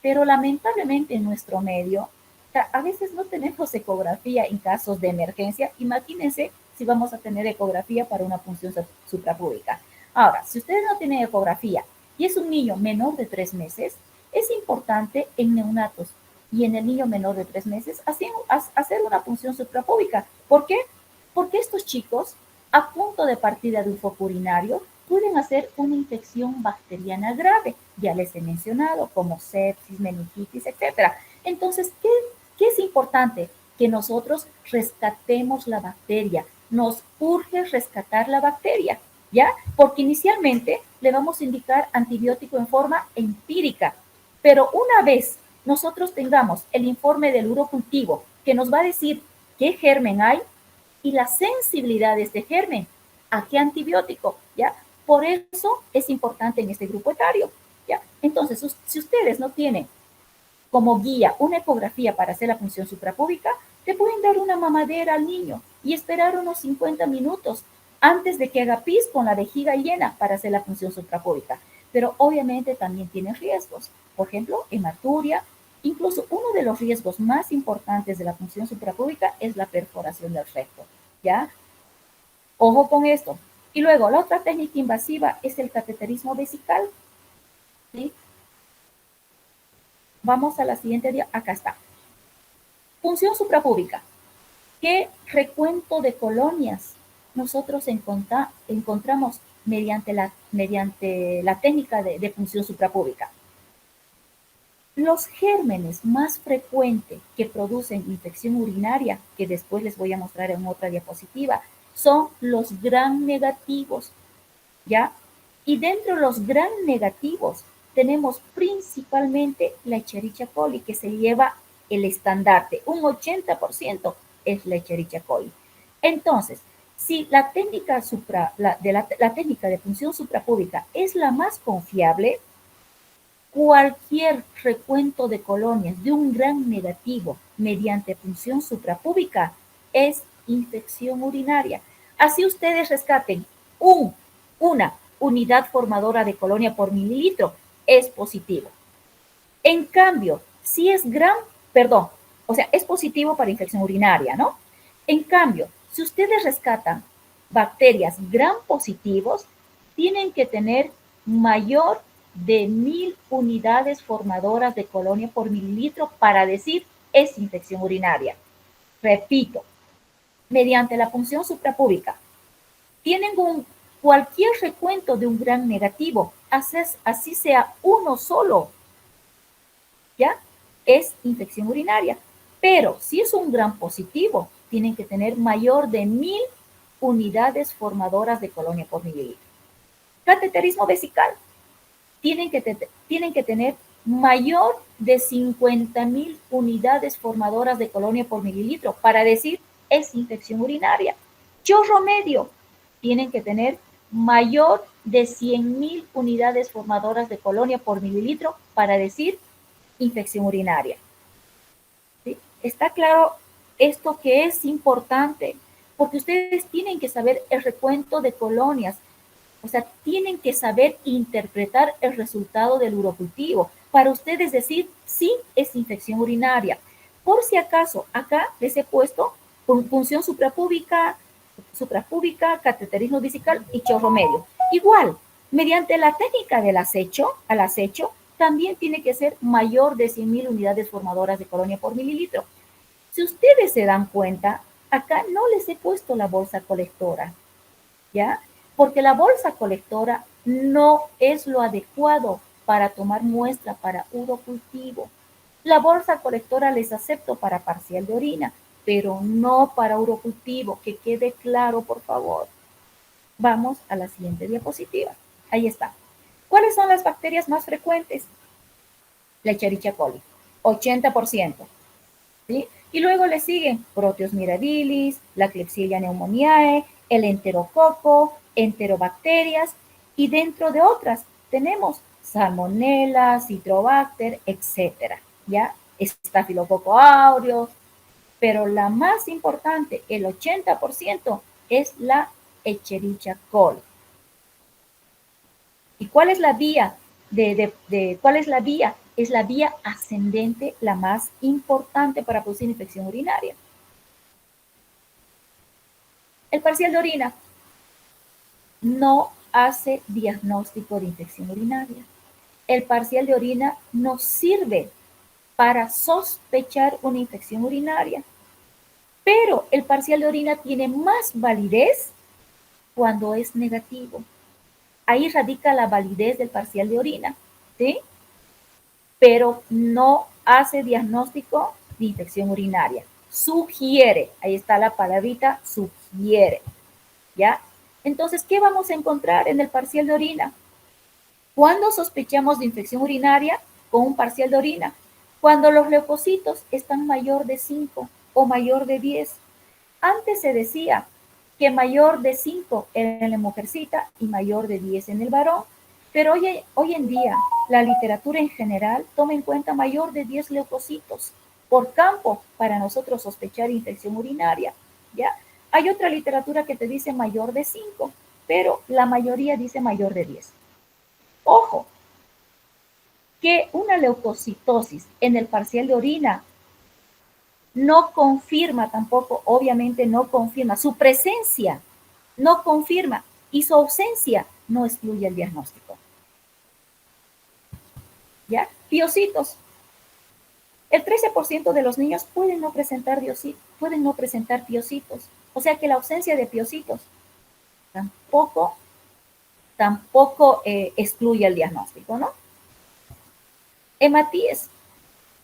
Pero lamentablemente en nuestro medio, a veces no tenemos ecografía en casos de emergencia. Imagínense si vamos a tener ecografía para una punción suprapúbica. Ahora, si ustedes no tienen ecografía y es un niño menor de 3 meses, es importante en neonatos y en el niño menor de 3 meses hacer una punción suprapúbica. ¿Por qué? Porque estos chicos, a punto de partida de un foco urinario, pueden hacer una infección bacteriana grave, ya les he mencionado, como sepsis, meningitis, etc. Entonces, ¿qué es importante? Que nosotros rescatemos la bacteria. Nos urge rescatar la bacteria, ¿ya? Porque inicialmente le vamos a indicar antibiótico en forma empírica, pero una vez nosotros tengamos el informe del urocultivo que nos va a decir qué germen hay, y la sensibilidad de este germen a qué antibiótico, ¿ya? Por eso es importante en este grupo etario, ¿ya? Entonces, si ustedes no tienen como guía una ecografía para hacer la punción suprapúbica, te pueden dar una mamadera al niño y esperar unos 50 minutos antes de que haga pis con la vejiga llena para hacer la punción suprapúbica. Pero obviamente también tiene riesgos. Por ejemplo, hematuria. Incluso uno de los riesgos más importantes de la punción suprapúbica es la perforación del recto, ¿ya? Ojo con esto. Y luego, la otra técnica invasiva es el cateterismo vesical, ¿sí? Vamos a la siguiente, acá está. Punción suprapúbica. ¿Qué recuento de colonias nosotros encontramos mediante la técnica de punción suprapúbica? Los gérmenes más frecuentes que producen infección urinaria, que después les voy a mostrar en otra diapositiva, son los gram negativos, ¿ya? Y dentro de los gram negativos tenemos principalmente la Escherichia coli, que se lleva el estandarte. Un 80% es la Escherichia coli. Entonces, si la técnica, la técnica de punción suprapúbica es la más confiable, cualquier recuento de colonias de un gram negativo mediante punción suprapúbica es infección urinaria. Así ustedes rescaten una unidad formadora de colonia por mililitro, es positivo. En cambio, si es es positivo para infección urinaria, ¿no? En cambio, si ustedes rescatan bacterias gram positivos, tienen que tener mayor de 1000 unidades formadoras de colonia por mililitro para decir es infección urinaria. Repito, mediante la punción suprapúbica, tienen cualquier recuento de un gram negativo, así sea uno solo, ¿ya? Es infección urinaria. Pero si es un gram positivo, tienen que tener mayor de 1000 unidades formadoras de colonia por mililitro. Cateterismo vesical. Tienen que tener mayor de 50,000 unidades formadoras de colonia por mililitro para decir es infección urinaria. Chorro medio. Tienen que tener mayor de 100,000 unidades formadoras de colonia por mililitro para decir infección urinaria. ¿Sí? ¿Está claro esto que es importante? Porque ustedes tienen que saber el recuento de colonias. O sea, tienen que saber interpretar el resultado del urocultivo para ustedes decir sí es infección urinaria. Por si acaso, acá les he puesto punción suprapúbica, cateterismo vesical y chorro medio. Igual, Mediante la técnica del acecho, al acecho, también tiene que ser mayor de 100.000 unidades formadoras de colonia por mililitro. Si ustedes se dan cuenta, acá no les he puesto la bolsa colectora, ¿ya? Porque la bolsa colectora no es lo adecuado para tomar muestra para urocultivo. La bolsa colectora les acepto para parcial de orina, pero no para urocultivo, que quede claro, por favor. Vamos a la siguiente diapositiva. Ahí está. ¿Cuáles son las bacterias más frecuentes? La Escherichia coli, 80%. ¿Sí? Y luego le siguen Proteus mirabilis, la Klebsiella pneumoniae, el enterococo, enterobacterias, y dentro de otras tenemos Salmonella, Citrobacter, etcétera, ¿ya? Estafilococo aureus, pero la más importante, el 80%, es la Escherichia coli. ¿Y cuál es la vía? ¿Cuál es la vía? Es la vía ascendente la más importante para producir infección urinaria. El parcial de orina no hace diagnóstico de infección urinaria. El parcial de orina nos sirve para sospechar una infección urinaria, pero el parcial de orina tiene más validez cuando es negativo. Ahí radica la validez del parcial de orina, ¿sí? Pero no hace diagnóstico de infección urinaria. Sugiere, ahí está la palabrita, sugiere, ¿ya? Entonces, ¿qué vamos a encontrar en el parcial de orina? ¿Cuándo sospechamos de infección urinaria con un parcial de orina? Cuando los leucocitos están mayor de 5 o mayor de 10. Antes se decía que mayor de 5 en la mujercita y mayor de 10 en el varón, pero hoy en día la literatura en general toma en cuenta mayor de 10 leucocitos por campo para nosotros sospechar infección urinaria, ¿ya? Hay otra literatura que te dice mayor de 5, pero la mayoría dice mayor de 10. Ojo, que una leucocitosis en el parcial de orina no confirma tampoco, obviamente no confirma, su presencia no confirma y su ausencia no excluye el diagnóstico. ¿Ya? Piocitos. El 13% de los niños pueden no presentar piocitos. O sea que la ausencia de piocitos tampoco excluye el diagnóstico, ¿no? Hematíes.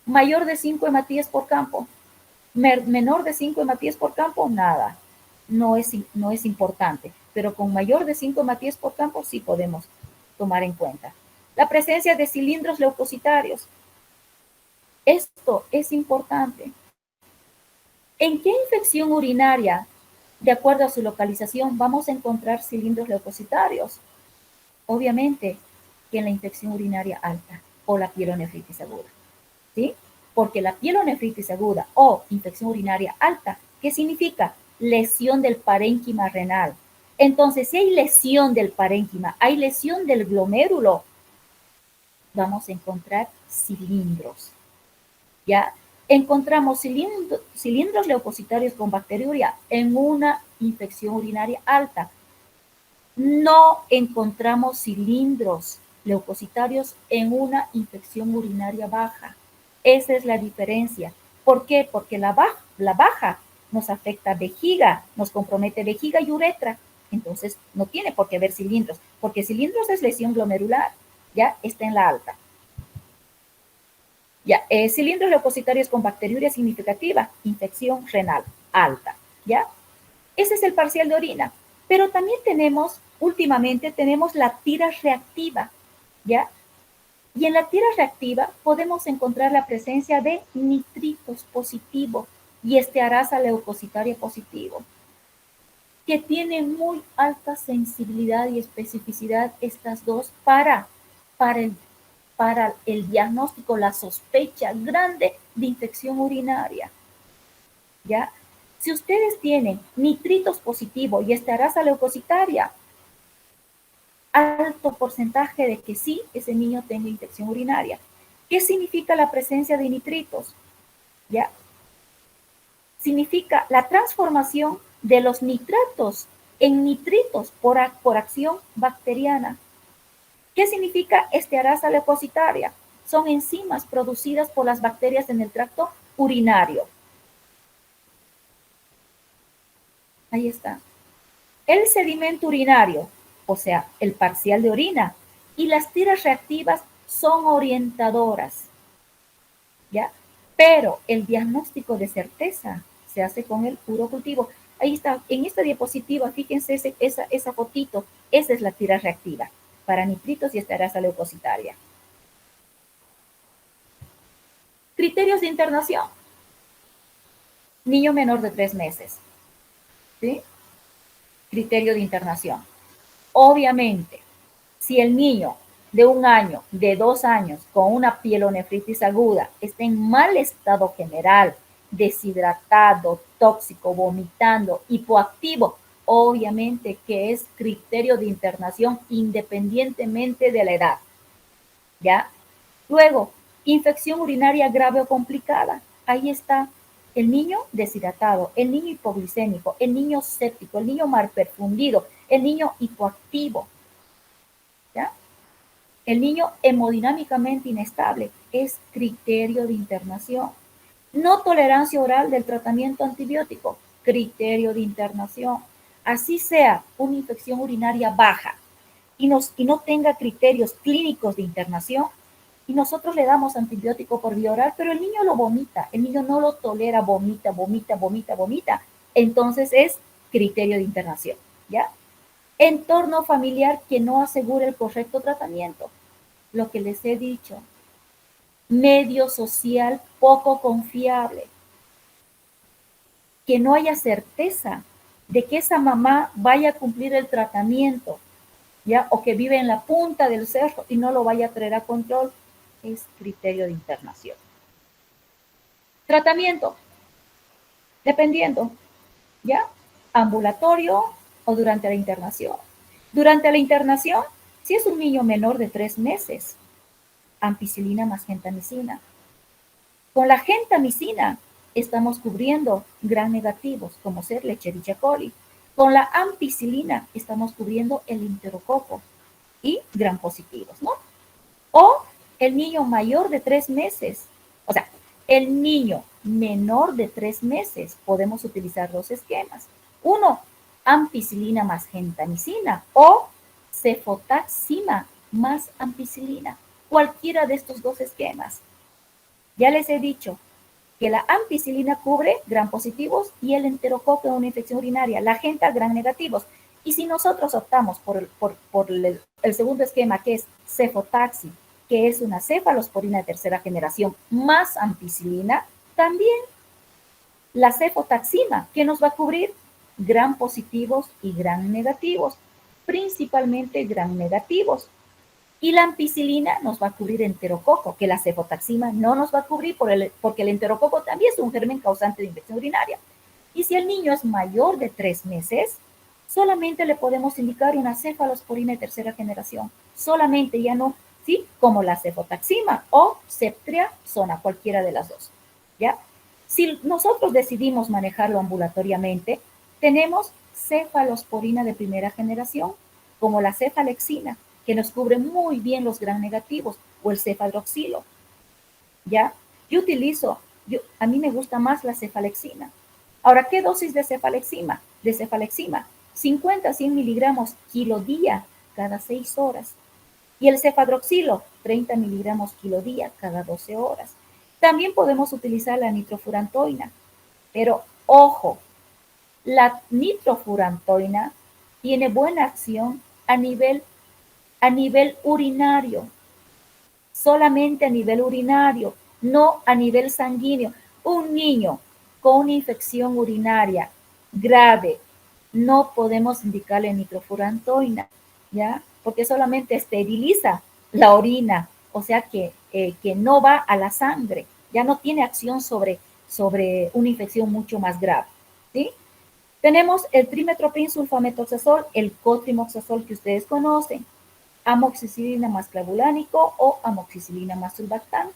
Mayor de 5 hematíes por campo. Menor de 5 hematíes por campo, nada. No es importante. Pero con mayor de 5 hematíes por campo sí podemos tomar en cuenta. La presencia de cilindros leucocitarios. Esto es importante. ¿En qué infección urinaria, de acuerdo a su localización, vamos a encontrar cilindros leucocitarios? Obviamente que en la infección urinaria alta o la pielonefritis aguda, ¿sí? Porque la pielonefritis aguda o infección urinaria alta, ¿qué significa? Lesión del parénquima renal. Entonces, si hay lesión del parénquima, hay lesión del glomérulo, vamos a encontrar cilindros. ¿Ya? Encontramos cilindros leucocitarios con bacteriuria en una infección urinaria alta. No encontramos cilindros leucocitarios en una infección urinaria baja. Esa es la diferencia. ¿Por qué? Porque la baja nos afecta vejiga, nos compromete vejiga y uretra. Entonces, no tiene por qué haber cilindros, porque cilindros es lesión glomerular, ya está en la alta. Ya, cilindros leucocitarios con bacteriuria significativa, infección renal alta, ¿ya? Ese es el parcial de orina. Pero también últimamente tenemos la tira reactiva, ¿ya? Y en la tira reactiva podemos encontrar la presencia de nitritos positivo y estearasa leucocitaria positivo, que tienen muy alta sensibilidad y especificidad estas dos para el diagnóstico, la sospecha grande de infección urinaria, ¿ya? Si ustedes tienen nitritos positivo y estearasa leucocitaria, alto porcentaje de que sí, ese niño tenga infección urinaria. ¿Qué significa la presencia de nitritos? ¿Ya? Significa la transformación de los nitratos en nitritos por acción bacteriana. ¿Qué significa estearasa leucocitaria? Son enzimas producidas por las bacterias en el tracto urinario. Ahí está. El sedimento urinario, o sea, el parcial de orina, y las tiras reactivas son orientadoras, ¿ya? Pero el diagnóstico de certeza se hace con el urocultivo. Ahí está, en esta diapositiva, fíjense esa fotito, esa es la tira reactiva para nitritos y estearasa leucocitaria. Criterios de internación. Niño menor de 3 meses, ¿sí? Criterio de internación. Obviamente, si el niño de 1 año, de 2 años, con una pielonefritis aguda, está en mal estado general, deshidratado, tóxico, vomitando, hipoactivo, obviamente que es criterio de internación independientemente de la edad, ¿ya? Luego, infección urinaria grave o complicada. Ahí está el niño deshidratado, el niño hipoglicémico, el niño séptico, el niño malperfundido, el niño hipoactivo, ¿ya? El niño hemodinámicamente inestable es criterio de internación. No tolerancia oral del tratamiento antibiótico, criterio de internación. Así sea una infección urinaria baja y no tenga criterios clínicos de internación, y nosotros le damos antibiótico por vía oral, pero el niño lo vomita, el niño no lo tolera, vomita, entonces es criterio de internación, ¿ya? Entorno familiar que no asegura el correcto tratamiento, lo que les he dicho. Medio social poco confiable, que no haya certeza de que esa mamá vaya a cumplir el tratamiento, ¿ya? O que vive en la punta del cerro y no lo vaya a traer a control, es criterio de internación. Tratamiento, dependiendo, ¿ya? Ambulatorio o durante la internación. Durante la internación, si es un niño menor de 3 meses, ampicilina más gentamicina. Con la gentamicina estamos cubriendo gram negativos, como ser Escherichia coli. Con la ampicilina estamos cubriendo el enterococo y gram positivos, ¿no? O el niño mayor de 3 meses, o sea, el niño menor de 3 meses, podemos utilizar 2 esquemas. Uno, ampicilina más gentamicina o cefotaxima más ampicilina. Cualquiera de estos 2 esquemas. Ya les he dicho que la ampicilina cubre gram positivos y el enterococo de una infección urinaria, la genta gram negativos. Y si nosotros optamos por el segundo esquema, que es cefotaxi, que es una cefalosporina de tercera generación más ampicilina, también la cefotaxima, que nos va a cubrir gram positivos y gram negativos, principalmente gram negativos. Y la ampicilina nos va a cubrir enterococo, que la cefotaxima no nos va a cubrir porque el enterococo también es un germen causante de infección urinaria. Y si el niño es mayor de 3 meses, solamente le podemos indicar una cefalosporina de tercera generación. Solamente, ya no, ¿sí? Como la cefotaxima o ceftriaxona, cualquiera de las dos, ¿ya? Si nosotros decidimos manejarlo ambulatoriamente, tenemos cefalosporina de primera generación, como la cefalexina, que nos cubre muy bien los gram negativos, o el cefadroxilo, ¿ya? A mí me gusta más la cefalexina. Ahora, ¿qué dosis de cefalexima? 50 a 100 miligramos kilo día cada 6 horas. Y el cefadroxilo, 30 miligramos kilo día cada 12 horas. También podemos utilizar la nitrofurantoína, pero ojo, la nitrofurantoína tiene buena acción a nivel urinario, solamente a nivel urinario, no a nivel sanguíneo. Un niño con una infección urinaria grave, no podemos indicarle nitrofurantoína, ¿ya? Porque solamente esteriliza la orina, o sea que no va a la sangre, ya no tiene acción sobre una infección mucho más grave, ¿sí? Tenemos el trimethoprim sulfamethoxazol, el cotrimoxazol que ustedes conocen, amoxicilina más clavulánico o amoxicilina más sulbactam,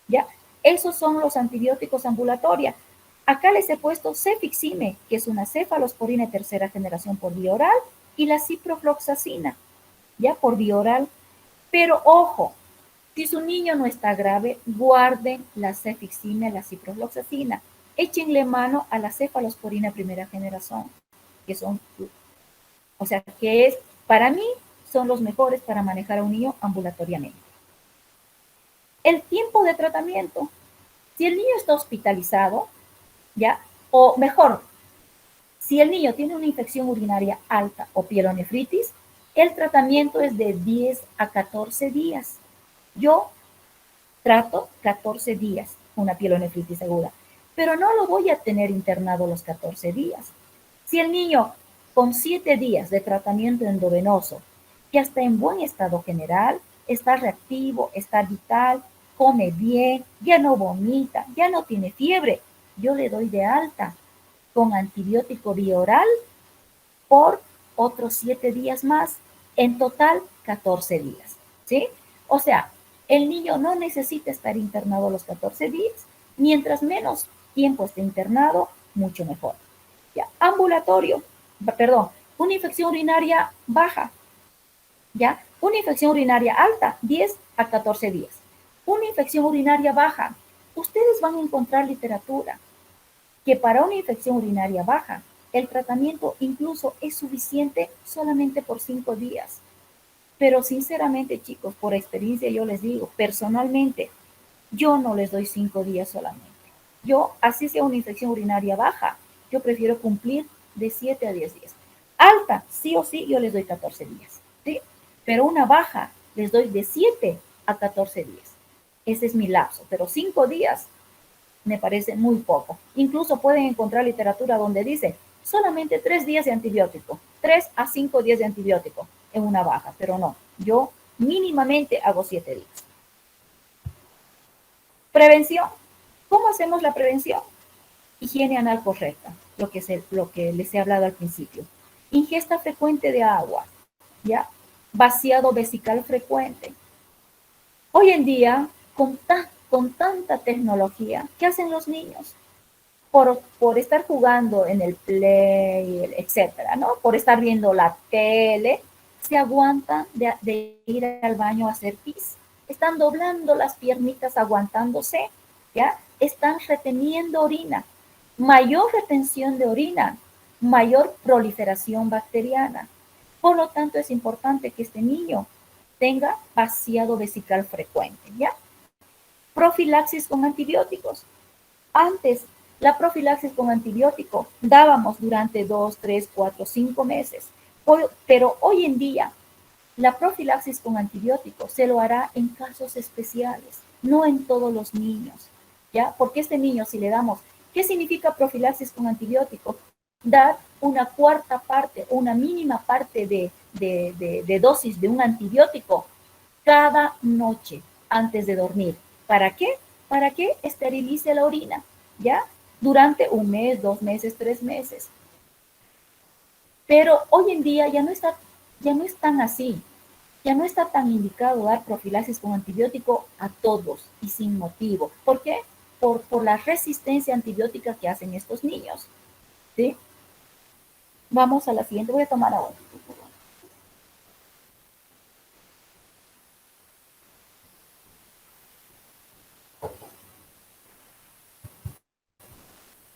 ¿ya? Esos son los antibióticos ambulatorios. Acá les he puesto cefixime, que es una cefalosporina de tercera generación por vía oral, y la ciprofloxacina, ya por vía oral. Pero ojo, si su niño no está grave, guarden la cefixina y la ciprofloxacina. Échenle mano a la cefalosporina primera generación, que son, o sea, que es, para mí, son los mejores para manejar a un niño ambulatoriamente. El tiempo de tratamiento. Si el niño está hospitalizado, ¿ya? O mejor, si el niño tiene una infección urinaria alta o pielonefritis, el tratamiento es de 10 a 14 días. Yo trato 14 días una pielonefritis aguda, pero no lo voy a tener internado los 14 días. Si el niño con 7 días de tratamiento endovenoso ya está en buen estado general, está reactivo, está vital, come bien, ya no vomita, ya no tiene fiebre, yo le doy de alta con antibiótico bioral por otros 7 días más, en total 14 días, ¿sí? O sea, el niño no necesita estar internado los 14 días, mientras menos tiempo esté internado, mucho mejor. Ya, ambulatorio, perdón, una infección urinaria baja, ¿ya? Una infección urinaria alta, 10 a 14 días. Una infección urinaria baja, ustedes van a encontrar literatura que para una infección urinaria baja, el tratamiento incluso es suficiente solamente por 5 días. Pero sinceramente, chicos, por experiencia yo les digo, personalmente, yo no les doy 5 días solamente. Yo, así sea una infección urinaria baja, yo prefiero cumplir de 7 a 10 días. Alta, sí o sí, yo les doy 14 días, ¿sí? Pero una baja, les doy de 7 a 14 días. Ese es mi lapso, pero 5 días me parece muy poco. Incluso pueden encontrar literatura donde dice solamente 3 días de antibiótico, 3 a 5 días de antibiótico en una baja, pero no, yo mínimamente hago 7 días. Prevención. ¿Cómo hacemos la prevención? Higiene anal correcta, lo que les he hablado al principio. Ingesta frecuente de agua, ¿ya? Vaciado vesical frecuente. Hoy en día, con tanta tecnología, ¿qué hacen los niños? Por estar jugando en el play, etcétera, ¿no? Por estar viendo la tele, se aguantan de ir al baño a hacer pis. Están doblando las piernitas aguantándose, ¿ya? Están reteniendo orina. Mayor retención de orina, mayor proliferación bacteriana. Por lo tanto, es importante que este niño tenga vaciado vesical frecuente, ¿ya? Profilaxis con antibióticos. Antes, la profilaxis con antibiótico dábamos durante 2, 3, 4, 5 meses. Pero hoy en día, la profilaxis con antibiótico se lo hará en casos especiales, no en todos los niños, ¿ya? Porque este niño, si le damos, ¿qué significa profilaxis con antibiótico? Dar una cuarta parte, una mínima parte de dosis de un antibiótico cada noche antes de dormir. ¿Para qué? Para que esterilice la orina, ¿ya? Durante 1 mes, 2 meses, 3 meses. Pero hoy en día ya no es tan así. Ya no está tan indicado dar profilaxis con antibiótico a todos y sin motivo. ¿Por qué? Por la resistencia antibiótica que hacen estos niños, ¿sí? Vamos a la siguiente. Voy a tomar ahora.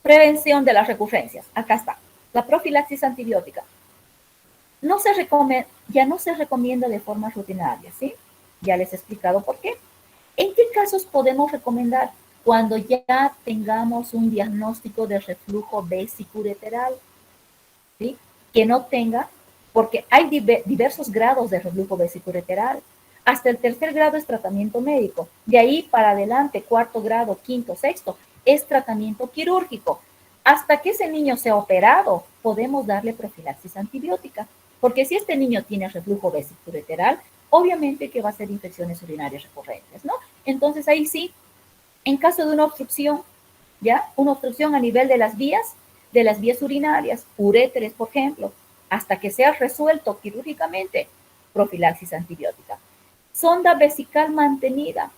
Prevención de las recurrencias. Acá está. La profilaxis antibiótica. Ya no se recomienda de forma rutinaria, ¿sí? Ya les he explicado por qué. ¿En qué casos podemos recomendar? Cuando ya tengamos un diagnóstico de reflujo vesicureteral, ¿sí? Que no tenga, porque hay diversos grados de reflujo vesicureteral. Hasta el 3er grado es tratamiento médico. De ahí para adelante, 4º grado, 5º, 6º, es tratamiento quirúrgico. Hasta que ese niño sea operado, podemos darle profilaxis antibiótica. Porque si este niño tiene reflujo vesicureteral, obviamente que va a ser infecciones urinarias recurrentes, ¿no? Entonces ahí sí, en caso de una obstrucción, ¿ya? Una obstrucción a nivel de las vías urinarias, uréteres, por ejemplo, hasta que sea resuelto quirúrgicamente, profilaxis antibiótica. Sonda vesical mantenida.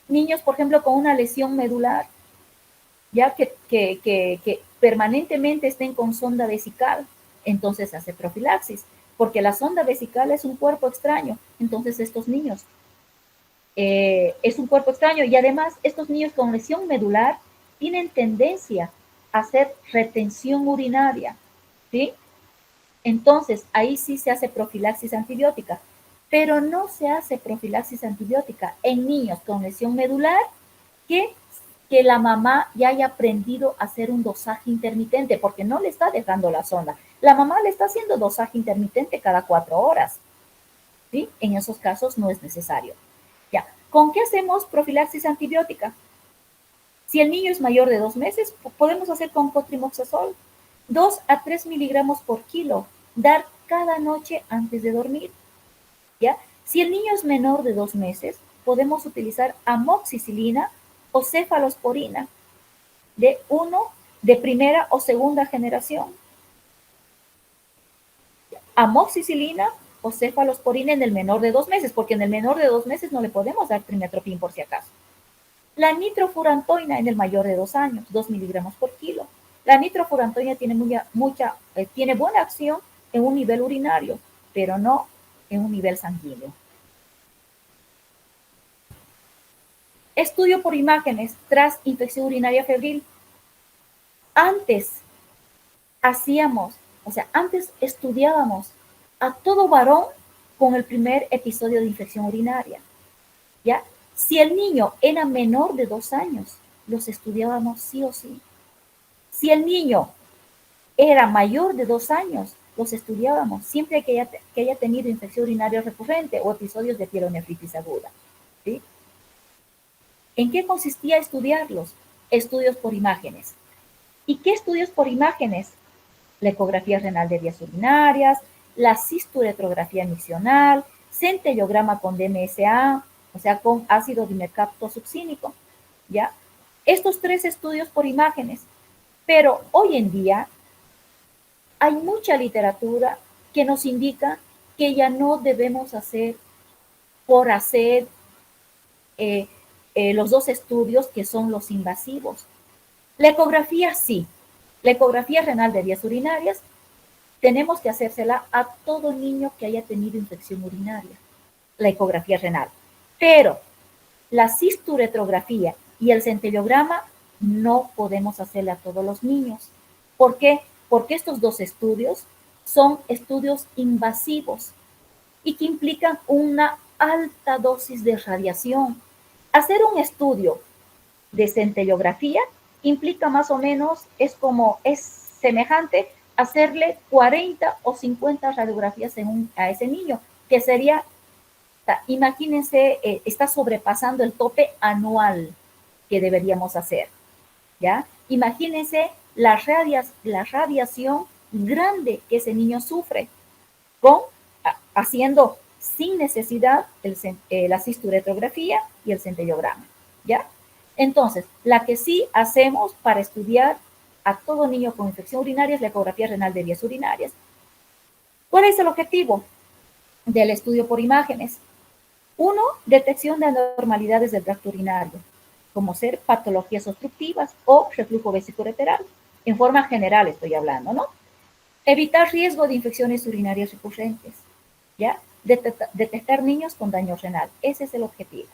Niños, por ejemplo, con una lesión medular, ya que permanentemente estén con sonda vesical, entonces hace profilaxis. porque la sonda vesical es un cuerpo extraño. Entonces estos niños es un cuerpo extraño y además estos niños con lesión medular tienen tendencia a hacer retención urinaria, ¿sí? Entonces ahí sí se hace profilaxis antibiótica, pero no se hace profilaxis antibiótica en niños con lesión medular que la mamá ya haya aprendido a hacer un dosaje intermitente, porque no le está dejando la sonda. La mamá le está haciendo dosaje intermitente cada 4 horas, ¿sí? En esos casos no es necesario. Ya, ¿con qué hacemos profilaxis antibiótica? Si el niño es mayor de 2 meses, podemos hacer con cotrimoxazol, 2 a 3 miligramos por kilo, dar cada noche antes de dormir, ¿ya? Si el niño es menor de 2 meses, podemos utilizar amoxicilina o cefalosporina de primera o segunda generación. Amoxicilina o cefalosporina en el menor de 2 meses, porque en el menor de 2 meses no le podemos dar trimestoprim por si acaso. La nitrofurantoina en el mayor de 2 años, 2 miligramos por kilo. La nitrofurantoina tiene tiene buena acción en un nivel urinario, pero no en un nivel sanguíneo. Estudio por imágenes tras infección urinaria febril. Antes antes estudiábamos a todo varón con el primer episodio de infección urinaria, ¿ya? Si el niño era menor de 2 años, los estudiábamos sí o sí. Si el niño era mayor de 2 años, los estudiábamos siempre que haya tenido infección urinaria recurrente o episodios de pielonefritis aguda, ¿sí? ¿En qué consistía estudiarlos? Estudios por imágenes. ¿Y qué estudios por imágenes? La ecografía renal de vías urinarias, la cisturetrografía miccional, centellograma con DMSA, o sea, con ácido dimercaptosuccínico, ¿ya? Estos 3 estudios por imágenes. Pero hoy en día hay mucha literatura que nos indica que ya no debemos hacer los 2 estudios que son los invasivos. La ecografía sí. La ecografía renal de vías urinarias tenemos que hacérsela a todo niño que haya tenido infección urinaria, la ecografía renal. Pero la cisturetrografía y el centellograma no podemos hacerle a todos los niños. ¿Por qué? Porque estos 2 estudios son estudios invasivos y que implican una alta dosis de radiación. Hacer un estudio de centellografía implica más o menos, es semejante a hacerle 40 o 50 radiografías a ese niño, que sería, imagínense, está sobrepasando el tope anual que deberíamos hacer, ¿ya? Imagínense la radiación grande que ese niño sufre haciendo sin necesidad la cisturetrografía y el centellograma, ¿ya? Entonces, la que sí hacemos para estudiar a todo niño con infección urinaria es la ecografía renal de vías urinarias. ¿Cuál es el objetivo del estudio por imágenes? 1, detección de anormalidades del tracto urinario, como ser patologías obstructivas o reflujo vesicoureteral. En forma general estoy hablando, ¿no? Evitar riesgo de infecciones urinarias recurrentes, ¿ya? Detectar niños con daño renal. Ese es el objetivo.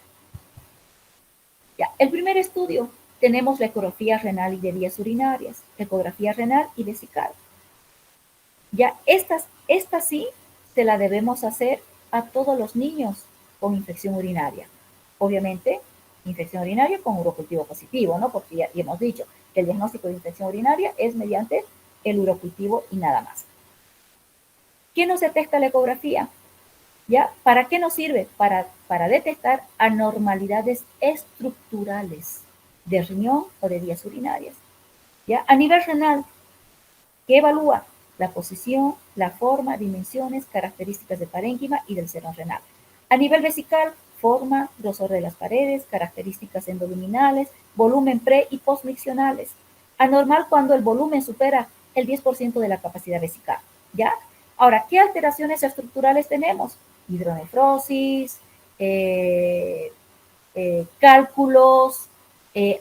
Ya, el primer estudio, tenemos la ecografía renal y de vías urinarias, ecografía renal y vesical. Ya, esta sí se la debemos hacer a todos los niños con infección urinaria. Obviamente, infección urinaria con urocultivo positivo, ¿no? Porque ya hemos dicho que el diagnóstico de infección urinaria es mediante el urocultivo y nada más. ¿Qué nos detecta la ecografía? ¿Ya? ¿Para qué nos sirve? Para detectar anormalidades estructurales de riñón o de vías urinarias. ¿Ya? A nivel renal, ¿qué evalúa? La posición, la forma, dimensiones, características del parénquima y del seno renal. A nivel vesical, forma, grosor de las paredes, características endoluminales, volumen pre y postmiccionales. Anormal cuando el volumen supera el 10% de la capacidad vesical, ¿ya? Ahora, ¿qué alteraciones estructurales tenemos? Hidronefrosis, cálculos,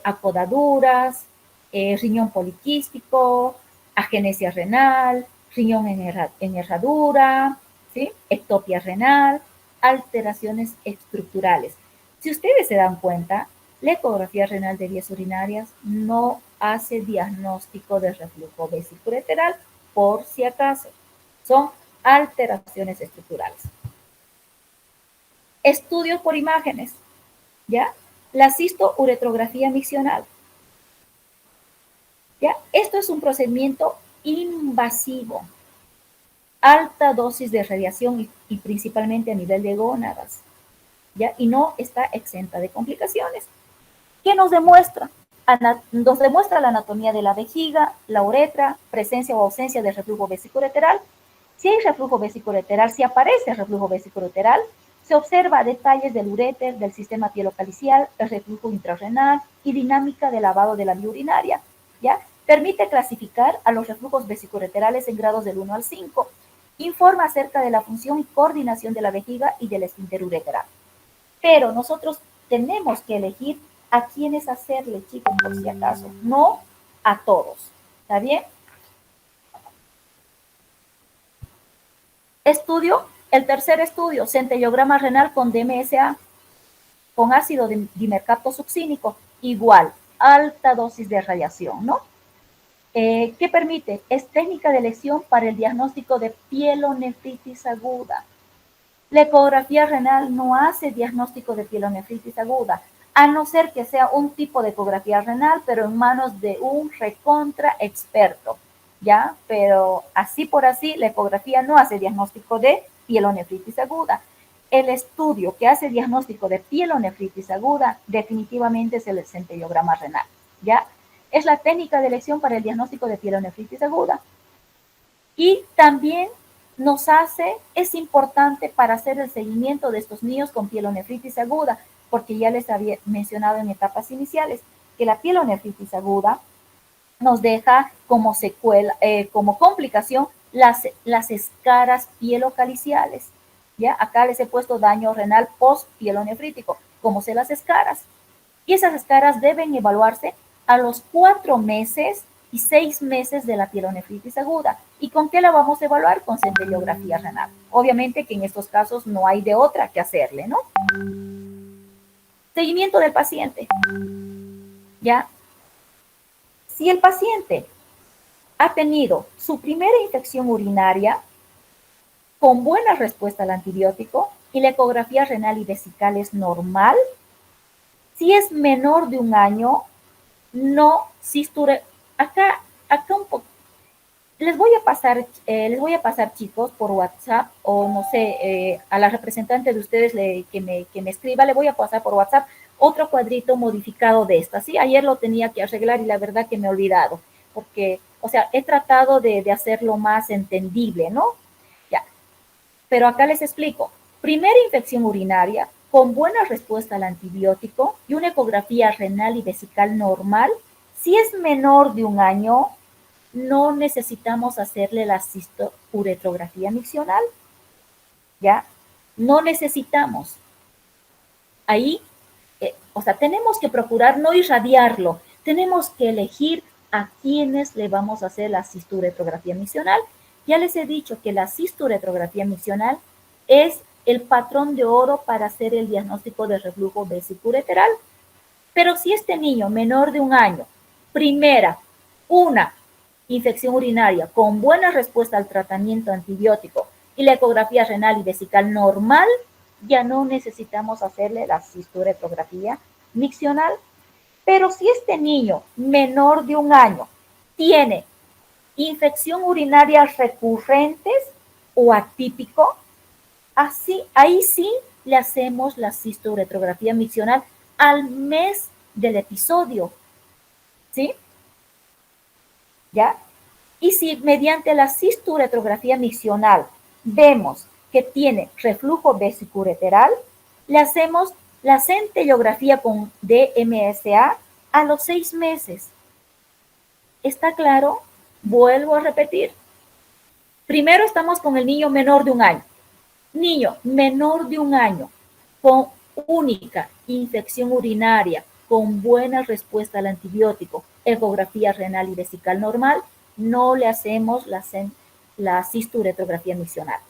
acodaduras, riñón poliquístico, agenesia renal, riñón en herradura, ¿sí? Ectopia renal, alteraciones estructurales. Si ustedes se dan cuenta, la ecografía renal de vías urinarias no hace diagnóstico de reflujo vesicoureteral, por si acaso. Son alteraciones estructurales. Estudios por imágenes, ¿ya? La cistouretrografía miccional, ¿ya? Esto es un procedimiento invasivo, alta dosis de radiación y principalmente a nivel de gónadas, ¿ya? Y no está exenta de complicaciones. ¿Qué nos demuestra? Nos demuestra la anatomía de la vejiga, la uretra, presencia o ausencia de reflujo vesicoureteral. Si hay reflujo vesicoureteral, si aparece reflujo vesicoureteral, se observa detalles del uréter, del sistema pielocalicial, el reflujo intrarrenal y dinámica de lavado de la vía urinaria, ¿ya? Permite clasificar a los reflujos vesicoureterales en grados del 1 al 5. Informa acerca de la función y coordinación de la vejiga y del esfínter uretral. Pero nosotros tenemos que elegir a quiénes hacerle, chicos, por si acaso, no a todos. ¿Está bien? Estudio, el tercer estudio, centellograma renal con DMSA, con ácido dimercaptosuccínico, igual, alta dosis de radiación, ¿no? ¿Qué permite? Es técnica de elección para el diagnóstico de pielonefritis aguda. La ecografía renal no hace diagnóstico de pielonefritis aguda, a no ser que sea un tipo de ecografía renal, pero en manos de un recontra experto, ¿ya? Pero así por así, la ecografía no hace diagnóstico de pielonefritis aguda. El estudio que hace diagnóstico de pielonefritis aguda definitivamente es el centellograma renal, ¿ya? Es la técnica de elección para el diagnóstico de pielonefritis aguda. Y también es importante para hacer el seguimiento de estos niños con pielonefritis aguda, porque ya les había mencionado en etapas iniciales que la pielonefritis aguda nos deja como secuela, como complicación las escaras pielocaliciales. ¿Ya? Acá les he puesto daño renal post-pielonefrítico, como se las escaras. Y esas escaras deben evaluarse a los 4 meses y 6 meses de la pielonefritis aguda. ¿Y con qué la vamos a evaluar? Con centellografía renal. Obviamente que en estos casos no hay de otra que hacerle, ¿no? Seguimiento del paciente. ¿Ya? Si el paciente ha tenido su primera infección urinaria con buena respuesta al antibiótico y la ecografía renal y vesical es normal, si es menor de 1 año, no cisture. Acá un poco. Les voy a pasar, chicos, por WhatsApp, o no sé, a la representante de ustedes que me escriba, le voy a pasar por WhatsApp otro cuadrito modificado de esta, ¿sí? Ayer lo tenía que arreglar y la verdad que me he olvidado, porque, o sea, he tratado de hacerlo más entendible, ¿no? Ya, pero acá les explico. Primera infección urinaria con buena respuesta al antibiótico y una ecografía renal y vesical normal. Si es menor de 1 año, no necesitamos hacerle la cistouretrografía miccional, ¿ya? No necesitamos. Ahí, o sea, tenemos que procurar no irradiarlo, tenemos que elegir a quienes le vamos a hacer la cistouretrografía miccional. Ya les he dicho que la cistouretrografía miccional es el patrón de oro para hacer el diagnóstico de reflujo vesicoureteral. Pero si este niño menor de 1 año, primera, una infección urinaria con buena respuesta al tratamiento antibiótico y la ecografía renal y vesical normal, ya no necesitamos hacerle la cistouretrografía miccional. Pero si este niño menor de 1 año tiene infección urinaria recurrentes o atípico, ahí sí le hacemos la cistouretrografía miccional al mes del episodio, ¿sí? ¿Ya? Y si mediante la cistouretrografía miccional vemos que tiene reflujo vesicoureteral, le hacemos la centellografía con DMSA a los 6 meses. ¿Está claro? Vuelvo a repetir. Primero estamos con el niño menor de 1 año. Niño menor de 1 año con única infección urinaria, con buena respuesta al antibiótico, ecografía renal y vesical normal, no le hacemos la cistouretrografía miccional.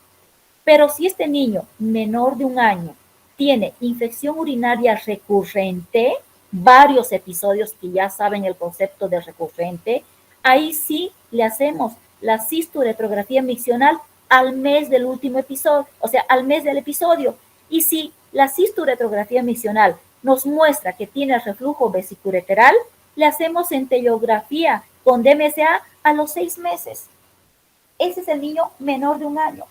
Pero si este niño menor de 1 año tiene infección urinaria recurrente, varios episodios que ya saben el concepto de recurrente, ahí sí le hacemos la cisturetrografía miccional al mes del último episodio, o sea, al mes del episodio. Y si la cisturetrografía miccional nos muestra que tiene reflujo vesicureteral, le hacemos centellografía con DMSA a los 6 meses. Ese es el niño menor de 1 año.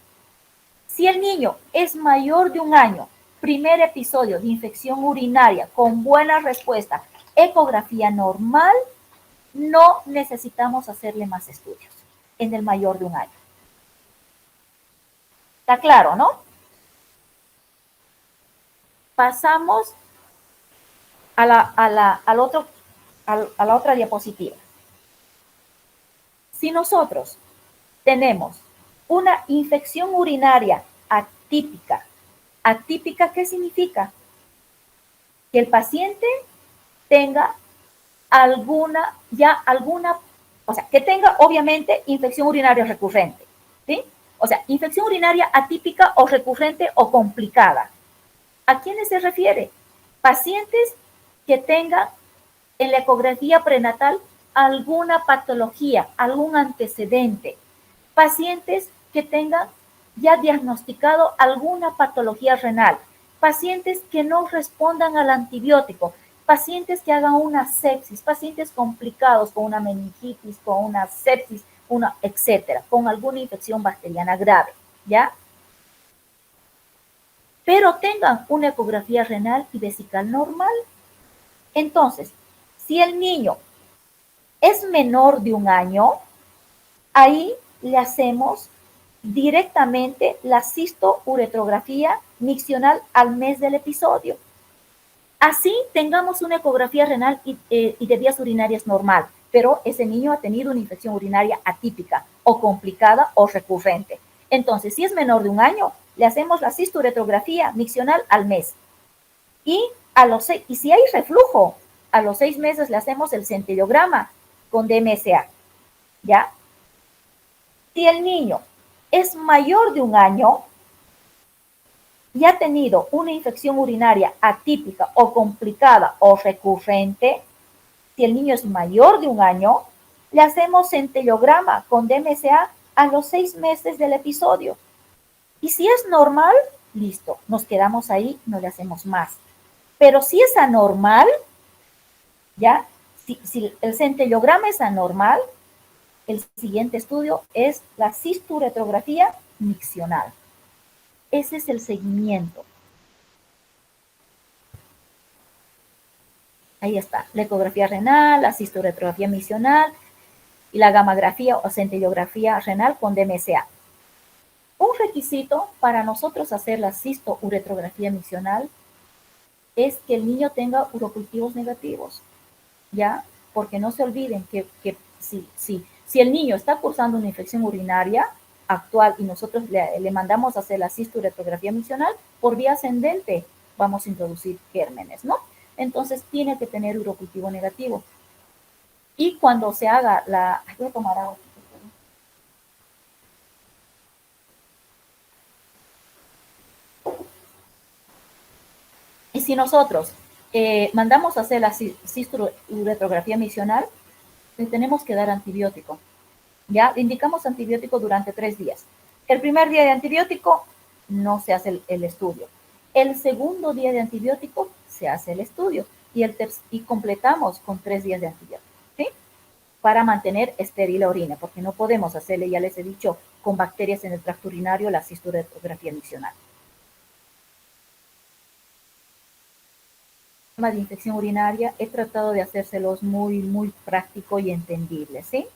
Si el niño es mayor de 1 año, primer episodio de infección urinaria con buena respuesta, ecografía normal, no necesitamos hacerle más estudios en el mayor de 1 año. ¿Está claro, no? Pasamos a la otra diapositiva. Si nosotros tenemos una infección urinaria atípica, ¿atípica qué significa? Que el paciente tenga o sea, que tenga obviamente infección urinaria recurrente, ¿sí? O sea, infección urinaria atípica o recurrente o complicada. ¿A quiénes se refiere? Pacientes que tengan en la ecografía prenatal alguna patología, algún antecedente. Pacientes que tengan ya diagnosticado alguna patología renal. Pacientes que no respondan al antibiótico. Pacientes que hagan una sepsis. Pacientes complicados con una meningitis, con una sepsis, etcétera, con alguna infección bacteriana grave, ¿ya? Pero tengan una ecografía renal y vesical normal. Entonces, si el niño es menor de 1 año, ahí le hacemos directamente la cistouretrografía miccional al mes del episodio. Así tengamos una ecografía renal y de vías urinarias normal, pero ese niño ha tenido una infección urinaria atípica o complicada o recurrente. Entonces, si es menor de 1 año, le hacemos la cistouretrografía miccional al mes. Y si hay reflujo, a los 6 meses le hacemos el centellograma con DMSA, ¿ya? Si el niño es mayor de 1 año y ha tenido una infección urinaria atípica o complicada o recurrente, si el niño es mayor de 1 año, le hacemos centellograma con DMSA a los 6 meses del episodio. Y si es normal, listo, nos quedamos ahí, no le hacemos más. Pero si es anormal, ¿ya? Si el centellograma es anormal, el siguiente estudio es la cisturetrografía miccional. Ese es el seguimiento. Ahí está, la ecografía renal, la cisturetrografía miccional y la gammagrafía o centellografía renal con DMSA. Un requisito para nosotros hacer la cistouretrografía miccional es que el niño tenga urocultivos negativos, ¿ya? Porque no se olviden que si el niño está cursando una infección urinaria actual y nosotros le mandamos a hacer la cisturetrografía miccional, por vía ascendente vamos a introducir gérmenes, ¿no? Entonces tiene que tener urocultivo negativo. Y cuando se haga voy a tomar agua. Y si nosotros mandamos a hacer la cisturetrografía miccional, le tenemos que dar antibiótico. ¿Ya? Le indicamos antibiótico durante 3 días. El primer día de antibiótico no se hace el estudio. El segundo día de antibiótico se hace el estudio. Y completamos con 3 días de antibiótico. ¿Sí? Para mantener estéril la orina, porque no podemos hacerle, ya les he dicho, con bacterias en el tracto urinario la cisturetrografía miccional. De infección urinaria, he tratado de hacérselos muy, muy práctico y entendible, ¿sí?